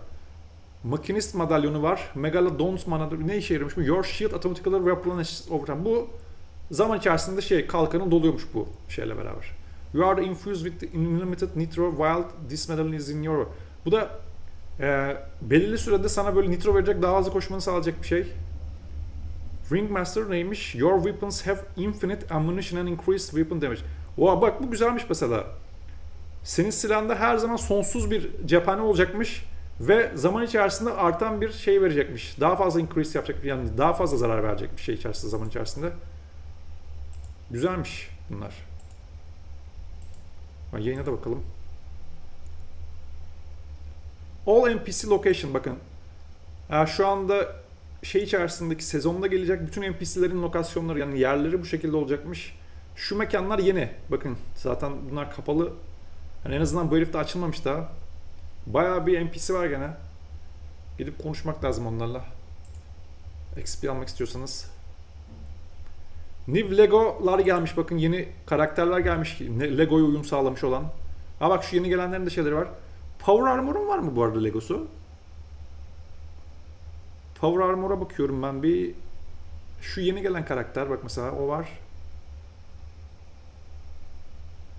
Makinist madalyonu var. Megalodons madalyonu. Ne işe yarıyormuş bu? Your shield automatically replenishes over time. Bu zaman içerisinde kalkanın doluyormuş bu şeyle beraber. You are infused with unlimited nitro while this medallion is in your... Bu da belirli sürede sana böyle nitro verecek, daha hızlı koşmanı sağlayacak bir şey. Ringmaster neymiş? Your weapons have infinite ammunition and increased weapon damage. Oha bak bu güzelmiş mesela. Senin silahında her zaman sonsuz bir cephane olacakmış ve zaman içerisinde artan bir şey verecekmiş. Daha fazla increase yapacak, yani daha fazla zarar verecek bir şey içerisinde, zaman içerisinde. Güzelmiş bunlar. Yayına da bakalım. All NPC location bakın. Şu anda içerisindeki sezonda gelecek bütün NPC'lerin lokasyonları, yani yerleri bu şekilde olacakmış. Şu mekanlar yeni. Bakın zaten bunlar kapalı. Yani en azından bu herifte açılmamış daha. Bayağı bir NPC var gene. Gidip konuşmak lazım onlarla. XP almak istiyorsanız. New Lego'lar gelmiş, bakın yeni karakterler gelmiş. Lego'ya uyum sağlamış olan. Bak şu yeni gelenlerin de şeyleri var. Power Armor'un var mı bu arada Legosu? Power Armor'a bakıyorum ben bir. Şu yeni gelen karakter bak mesela o var.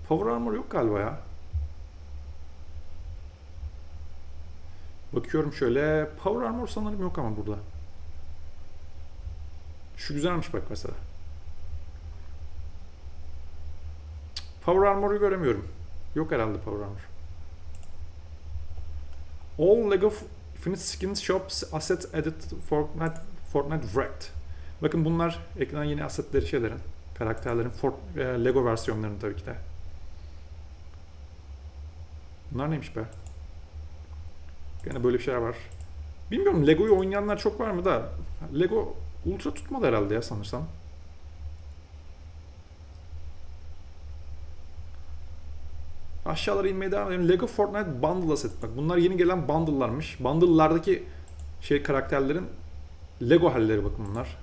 Power Armor yok galiba ya. Bakıyorum şöyle. Power Armor sanırım yok ama burada. Şu güzelmiş bak mesela. Power Armor'u göremiyorum. Yok herhalde Power Armor. All Lego Infinite Skins Shops Assets Added Fortnite Wrecked. Bakın bunlar eklenen yeni assetleri şeylerin, karakterlerin Lego versiyonlarının tabii ki de. Bunlar neymiş be? Gene böyle bir şeyler var. Bilmiyorum, Lego'yu oynayanlar çok var mı da Lego ultra tutmadı herhalde ya sanırsam. Aşağılara inmeye devam edelim. Lego Fortnite Bundle Asset. Bak bunlar yeni gelen bundle'larmış. Bundle'lardaki karakterlerin Lego halleri bakın bunlar.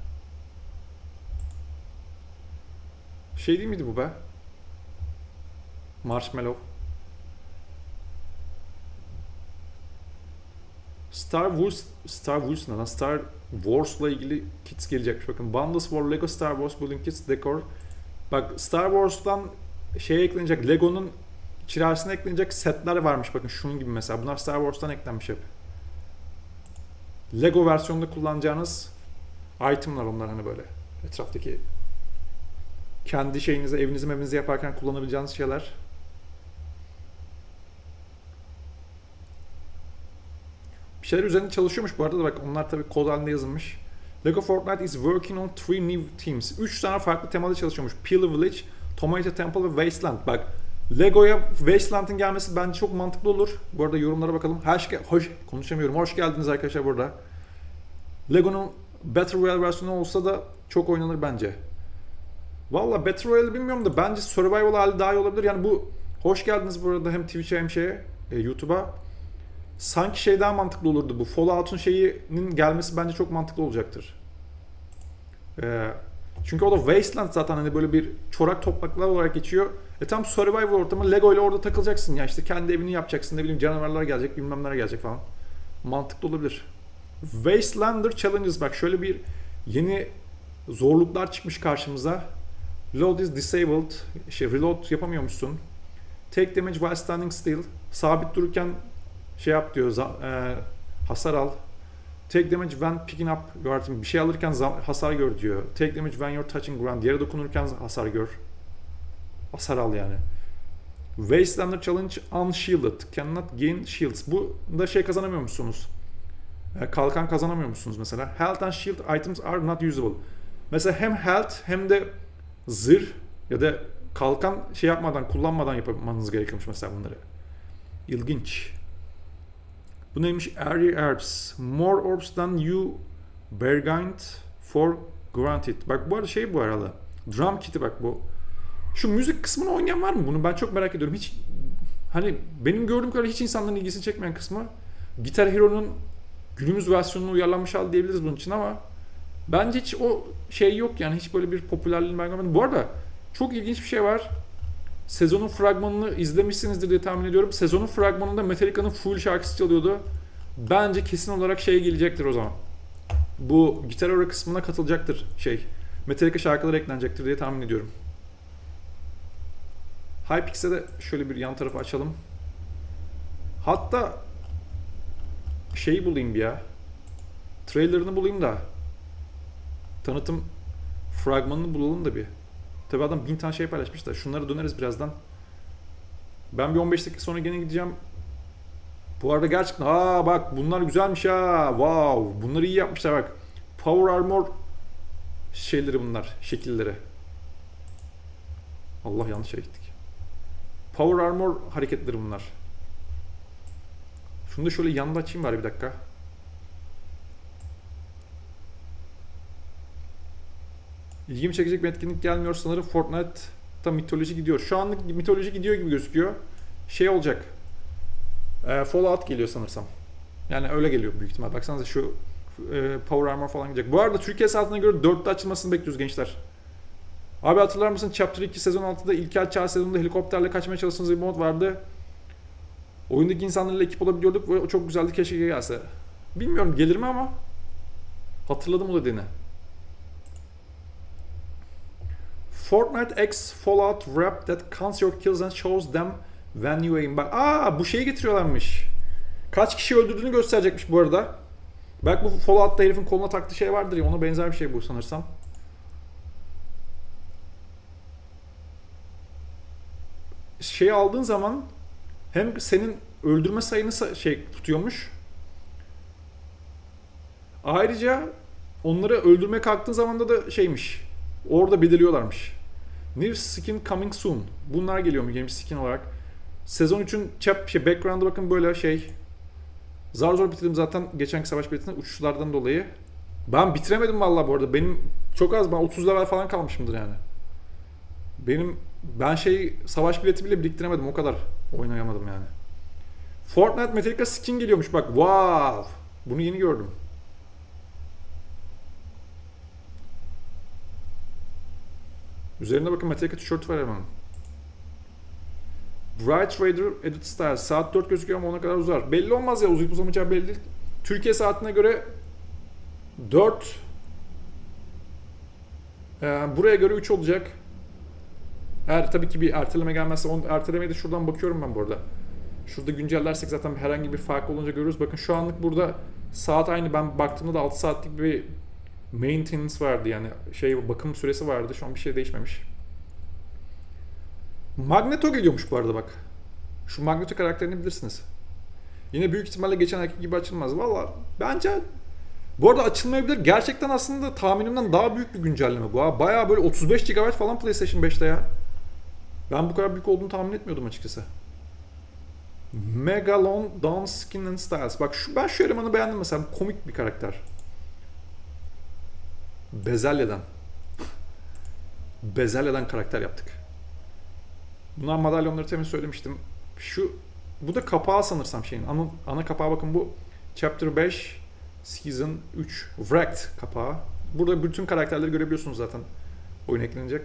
Değil miydi bu be? Marshmallow. Star Wars'la ilgili kits gelecekmiş. Bakın Bundles for Lego Star Wars Building Kits Decor. Bak Star Wars'tan eklenecek, Lego'nun içerisine eklenecek setler varmış. Bakın şunun gibi mesela. Bunlar Star Wars'tan eklenmiş hep. Lego versiyonunda kullanacağınız itemlar onlar, hani böyle etraftaki kendi evinizi yaparken kullanabileceğiniz şeyler. Bir şeyler üzerinde çalışıyormuş bu arada da bak onlar tabii kod halinde yazılmış. Lego Fortnite is working on 3 new teams. 3 tane farklı temada çalışıyormuş. Peel Village, Tomato Temple ve Wasteland. Bak Lego'ya Wasteland'ın gelmesi bence çok mantıklı olur. Bu arada yorumlara bakalım. Konuşamıyorum. Hoş geldiniz arkadaşlar burada. Lego'nun Battle Royale versiyonu olsa da çok oynanır bence. Valla Battle Royale'i bilmiyorum da bence Survival hali daha iyi olabilir. Yani bu hoş geldiniz bu arada hem Twitch'e hem YouTube'a. Sanki daha mantıklı olurdu bu. Fallout'un gelmesi bence çok mantıklı olacaktır. Çünkü o da Wasteland zaten hani böyle bir çorak topraklar olarak geçiyor. Tam survival ortamı, Lego ile orada takılacaksın ya, işte kendi evini yapacaksın, ne bileyim canavarlar gelecek, bilmem neler gelecek falan. Mantıklı olabilir. Wastelander Challenges, bak şöyle bir yeni zorluklar çıkmış karşımıza. Reload is disabled. Reload yapamıyormuşsun. Take damage while standing still. Sabit dururken yap diyor, hasar al. Take damage when picking up your item. Bir şey alırken hasar gör diyor. Take damage when you're touching ground. Yere dokunurken hasar gör. Hasar al yani. Wastelander Challenge Unshielded. Cannot gain shields. Bu da kazanamıyor musunuz? Kalkan kazanamıyor musunuz mesela? Health and shield items are not usable. Mesela hem health hem de zırh ya da kalkan kullanmadan yapmanız gerekiyormuş mesela bunları. İlginç. Bu neymiş? Area Herbs. More orbs than you bargained for granted. Bak bu arada bu arada. Drum kit'i bak bu. Şu müzik kısmını oynayan var mı bunu? Ben çok merak ediyorum. Hiç benim gördüğüm kadar hiç insanların ilgisini çekmeyen kısmı. Guitar Hero'nun günümüz versiyonuna uyarlanmış hali diyebiliriz bunun için ama bence hiç o yok yani, hiç böyle bir popülerliğini ben görmedim. Bu arada çok ilginç bir şey var. Sezonun fragmanını izlemişsinizdir diye tahmin ediyorum. Sezonun fragmanında Metallica'nın full şarkısı çalıyordu. Bence kesin olarak şey gelecektir o zaman. Bu gitar ara kısmına katılacaktır Metallica şarkıları eklenecektir diye tahmin ediyorum. Hypix'e de şöyle bir yan tarafı açalım. Hatta şeyi bulayım bir ya. Trailer'ını bulayım da. Tanıtım fragmanını bulalım da bir. Tabi adam 1000 tane şey paylaşmış da. Şunlara döneriz birazdan. Ben bir 15 dakika sonra gene gideceğim. Bu arada gerçekten bak bunlar güzelmiş ha. Wow. Bunları iyi yapmışlar bak. Power Armor şeyleri bunlar. Şekilleri. Allah yanlış yere gittik. Power Armor hareketleri bunlar. Şunu da şöyle yanda açayım bari bir dakika. İlgimi çekecek bir etkinlik gelmiyor sanırım. Fortnite'ta mitoloji gidiyor. Şu anlık mitoloji gidiyor gibi gözüküyor. Şey olacak. Fallout geliyor sanırsam. Yani öyle geliyor büyük ihtimal. Baksanıza şu Power Armor falan gidecek. Bu arada Türkiye saatine göre 4'te açılmasını bekliyoruz gençler. Abi hatırlar mısın? Chapter 2 sezon 6'da İlkel Çağ sezonunda helikopterle kaçmaya çalıştığımız bir mod vardı. Oyundaki insanlarla ekip olabiliyorduk ve o çok güzeldi, keşke gelse. Bilmiyorum gelir mi ama hatırladım o dediğini. Fortnite X Fallout Wrap that counts your kills and shows them when you aim. Bak, bu şeyi getiriyorlarmış. Kaç kişi öldürdüğünü gösterecekmiş bu arada. Belki bu Fallout'ta herifin koluna taktığı şey vardır ya, ona benzer bir şey bu sanırsam. Şeyi aldığın zaman hem senin öldürme sayını tutuyormuş. Ayrıca onları öldürmeye kalktığın zaman da orada belirliyorlarmış. New skin coming soon. Bunlar geliyor mu yeni skin olarak? Sezon 3'ün background'a bakın böyle zar zor bitirdim zaten geçenki savaş biletinde uçuşlardan dolayı. Ben bitiremedim vallahi bu arada. Benim çok az, ben 30 level falan kalmışımdır yani. Ben savaş bileti bile biriktiremedim, o kadar oynayamadım yani. Fortnite Metallica skin geliyormuş bak. Wow! Bunu yeni gördüm. Üzerinde bakın Metallica tişörtü var hemen. Bright Raider Edit Style. Saat 4 gözüküyor ama ona kadar uzar. Belli olmaz ya, uzayıp uzamayacağı belli değil. Türkiye saatine göre 4. Buraya göre 3 olacak. Eğer tabii ki bir erteleme gelmezse, ertelemeye de şuradan bakıyorum ben bu arada. Şurada güncellersek zaten herhangi bir fark olunca görürüz. Bakın şu anlık burada saat aynı. Ben baktığımda da 6 saatlik bir maintenance vardı, yani bakım süresi vardı. Şu an bir şey değişmemiş. Magneto geliyormuş bu arada bak. Şu Magneto karakterini bilirsiniz. Yine büyük ihtimalle geçen erkek gibi açılmaz. Valla bence bu arada açılmayabilir. Gerçekten aslında tahminimden daha büyük bir güncelleme bu. Bayağı böyle 35 GB falan PlayStation 5'te ya. Ben bu kadar büyük olduğunu tahmin etmiyordum açıkçası. Megalon Dawn Skin and Styles. Bak ben şu elemanı beğendim mesela. Komik bir karakter. Bezelya'dan karakter yaptık. Bunlar madalyonları temin söylemiştim. Bu da kapağı sanırsam ana kapağı, bakın bu Chapter 5 Season 3 Wrecked kapağı. Burada bütün karakterleri görebiliyorsunuz zaten. Oyun eklenecek.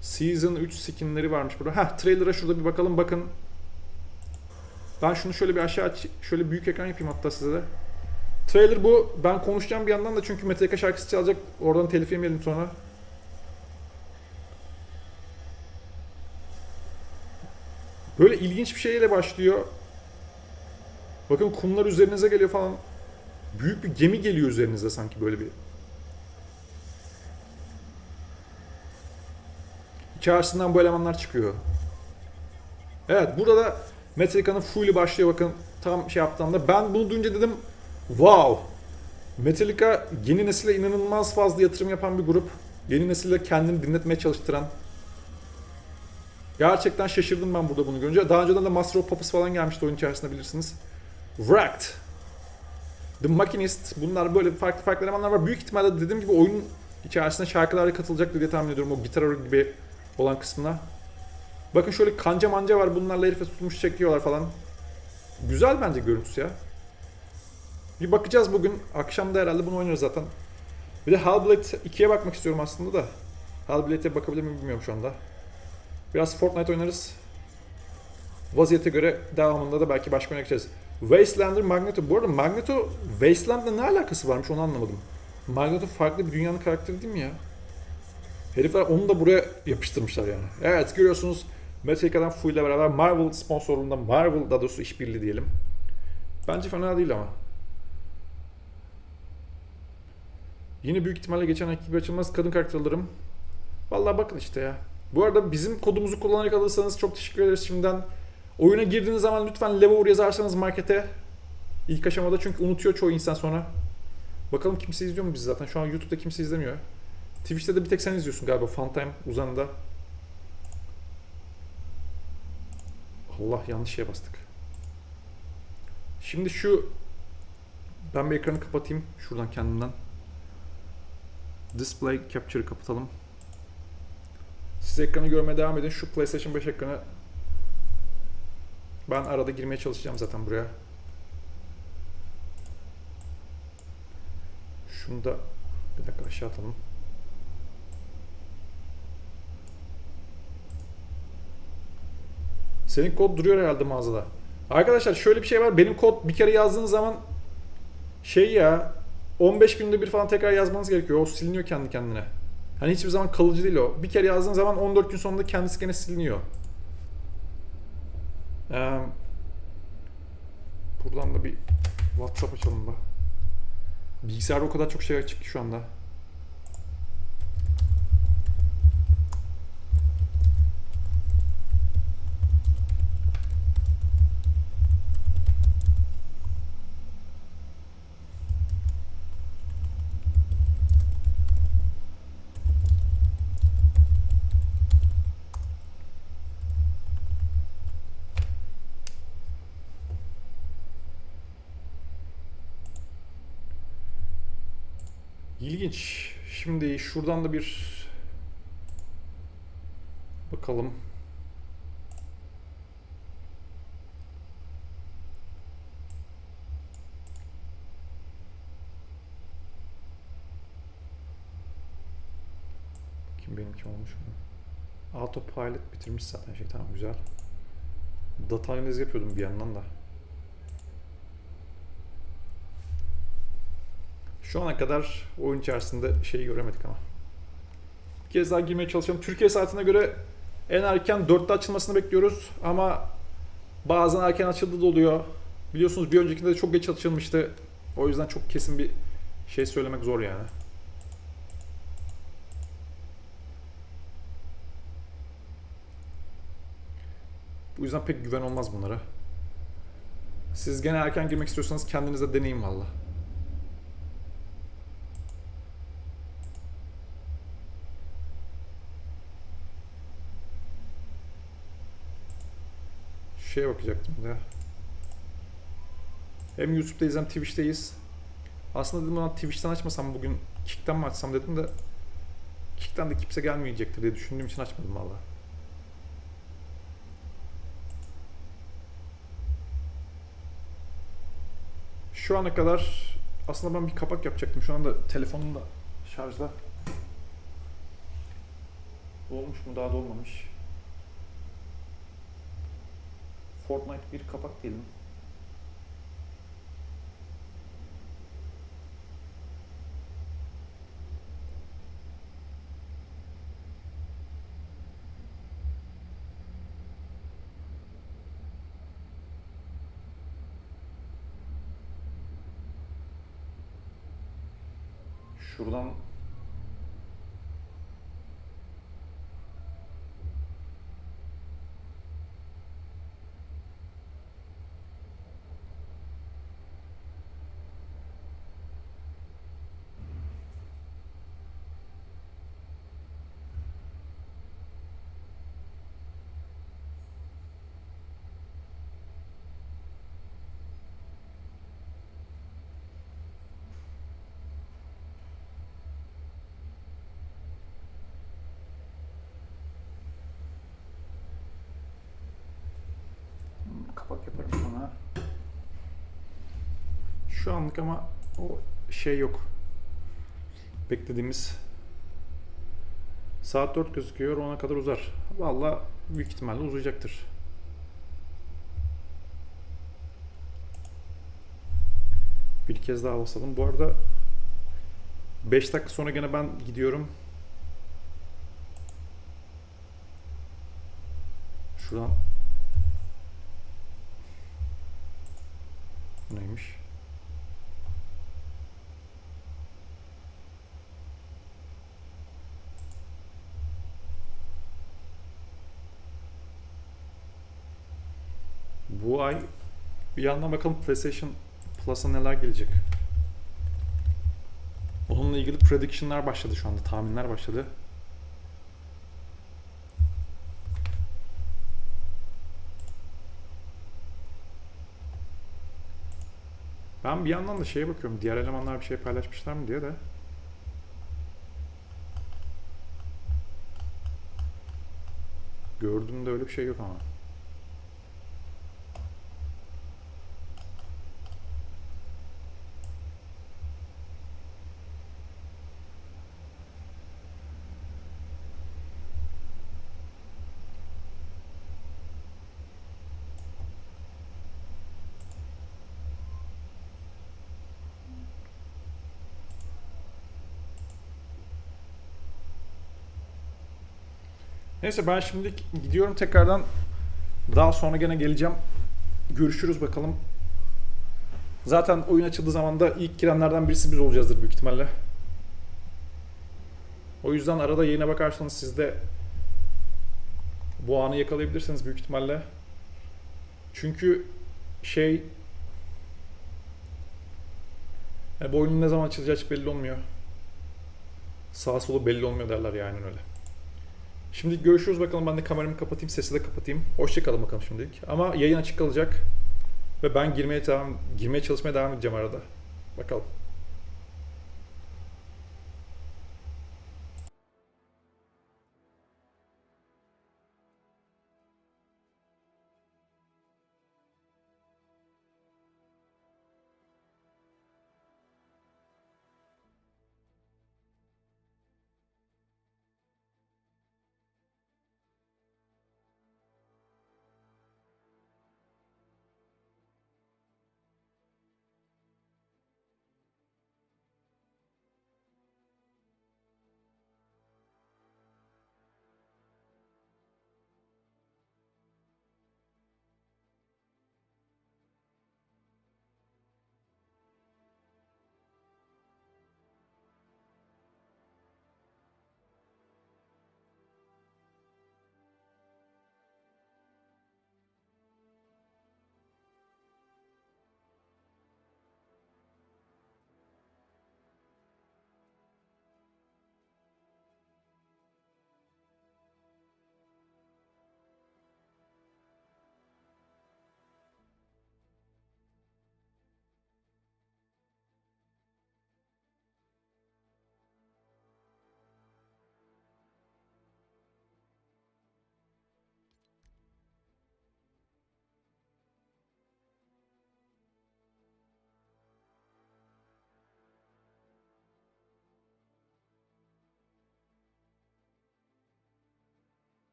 Season 3 skinleri varmış burada. Trailer'a şurada bir bakalım, bakın. Ben şunu şöyle bir aşağı şöyle büyük ekran yapayım hatta size de. Trailer bu. Ben konuşacağım bir yandan da çünkü Metallica şarkısı çalacak. Oradan telif yemeyelim sonra. Böyle ilginç bir şeyle başlıyor. Bakın kumlar üzerinize geliyor falan. Büyük bir gemi geliyor üzerinize sanki, böyle bir. İçerisinden bu elemanlar çıkıyor. Evet, burada da Metallica'nın full'ü başlıyor bakın. Tam yaptığımda ben bunu duyunca dedim wow! Metallica yeni nesile inanılmaz fazla yatırım yapan bir grup. Yeni nesile kendini dinletmeye çalıştıran. Gerçekten şaşırdım ben burada bunu görünce. Daha önceden de Master of Puppets falan gelmişti oyun içerisinde, bilirsiniz. Wrecked. The Machinist. Bunlar böyle farklı elemanlar var. Büyük ihtimalle dediğim gibi oyunun içerisinde şarkılarla katılacak diye tahmin ediyorum. O gitar gibi olan kısmına. Bakın şöyle kanca manca var. Bunlarla herife tutmuş çekiyorlar falan. Güzel bence görüntüsü ya. Bir bakacağız bugün. Akşam da herhalde bunu oynarız zaten. Bir de Hellblade 2'ye bakmak istiyorum aslında da. Hellblade'e bakabilir miyim bilmiyorum şu anda. Biraz Fortnite oynarız. Vaziyete göre devamında da belki başka oyuna geçeriz. Wastelander, Magneto. Bu arada Magneto Wasteland'la ne alakası varmış onu anlamadım. Magneto farklı bir dünyanın karakteri değil mi ya? Herifler onu da buraya yapıştırmışlar yani. Evet görüyorsunuz Metallica'dan Full ile beraber Marvel sponsorluğunda Marvel daha doğrusu işbirliği diyelim. Bence fena değil ama. Yine büyük ihtimalle geçen ayki gibi açılmaz kadın karakter alırım. Vallahi bakın işte ya. Bu arada bizim kodumuzu kullanarak alırsanız çok teşekkür ederiz şimdiden. Oyuna girdiğiniz zaman lütfen Lever yazarsanız markete. İlk aşamada çünkü unutuyor çoğu insan sonra. Bakalım kimse izliyor mu bizi zaten? Şu an YouTube'da kimse izlemiyor. Twitch'te de bir tek sen izliyorsun galiba. Funtime uzanında. Allah yanlış şeye bastık. Şimdi şu ben bir ekranı kapatayım şuradan kendimden. Display Capture'ı kapatalım. Siz ekranı görmeye devam edin. Şu PlayStation 5 ekranı ben arada girmeye çalışacağım zaten buraya. Şunu da bir dakika aşağı atalım. Senin kod duruyor herhalde mağazada. Arkadaşlar şöyle bir şey var. Benim kod bir kere yazdığınız zaman şey ya 15 günde bir falan tekrar yazmanız gerekiyor. O siliniyor kendi kendine. Hani hiçbir zaman kalıcı değil o. Bir kere yazdığın zaman 14 gün sonunda kendisi gene siliniyor. Buradan da bir WhatsApp açalım da. Bilgisayarda o kadar çok şey açık ki şu anda. İlginç. Şimdi şuradan da bir bakalım. Kim benimki olmuş mu? Autopilot bitirmiş zaten şey tamam güzel. Data analizi yapıyordum bir yandan da. Şu ana kadar oyun içerisinde şeyi göremedik ama. Bir kez daha girmeye çalışalım. Türkiye saatine göre en erken 4'te açılmasını bekliyoruz ama bazen erken açıldığı da oluyor. Biliyorsunuz bir öncekinde de çok geç açılmıştı. O yüzden çok kesin bir şey söylemek zor yani. Bu yüzden pek güven olmaz bunlara. Siz gene erken girmek istiyorsanız kendinize deneyin valla. Şeye bakacaktım da. Hem YouTube'dayız hem Twitch'teyiz. Aslında dedim ben Twitch'ten açmasam bugün Kick'ten mi açsam dedim de Kick'ten de kimse gelmeyecektir diye düşündüğüm için açmadım valla. Şu ana kadar aslında ben bir kapak yapacaktım. Şu anda telefonum da şarjda. Olmuş mu? Daha da olmamış. Fortnite bir kapak diyelim. Şuradan kapak yaparım sonra. Şu anlık ama o şey yok. Beklediğimiz saat 4 gözüküyor. Ona kadar uzar. Vallahi büyük ihtimalle uzayacaktır. Bir kez daha basalım. Bu arada 5 dakika sonra gene ben gidiyorum. Şuradan bu neymiş? Bu ay bir yandan bakalım PlayStation Plus'a neler gelecek. Onunla ilgili prediction'lar başladı şu anda. Tahminler başladı. Ben bir yandan da şeye bakıyorum. Diğer elemanlar bir şey paylaşmışlar mı diye de. Gördüğümde öyle bir şey yok ama. Neyse ben şimdilik gidiyorum tekrardan. Daha sonra gene geleceğim. Görüşürüz bakalım. Zaten oyun açıldığı zaman da ilk girenlerden birisi biz olacağızdır büyük ihtimalle. O yüzden arada yayına bakarsanız siz de bu anı yakalayabilirsiniz büyük ihtimalle. Çünkü bu oyunun ne zaman açılacağı hiç belli olmuyor. Sağ solu belli olmuyor derler yani öyle. Şimdi görüşürüz bakalım. Ben de kameramı kapatayım, sesi de kapatayım. Hoşça kalın bakalım şimdilik. Ama yayın açık kalacak ve ben girmeye çalışmaya devam edeceğim arada. Bakalım.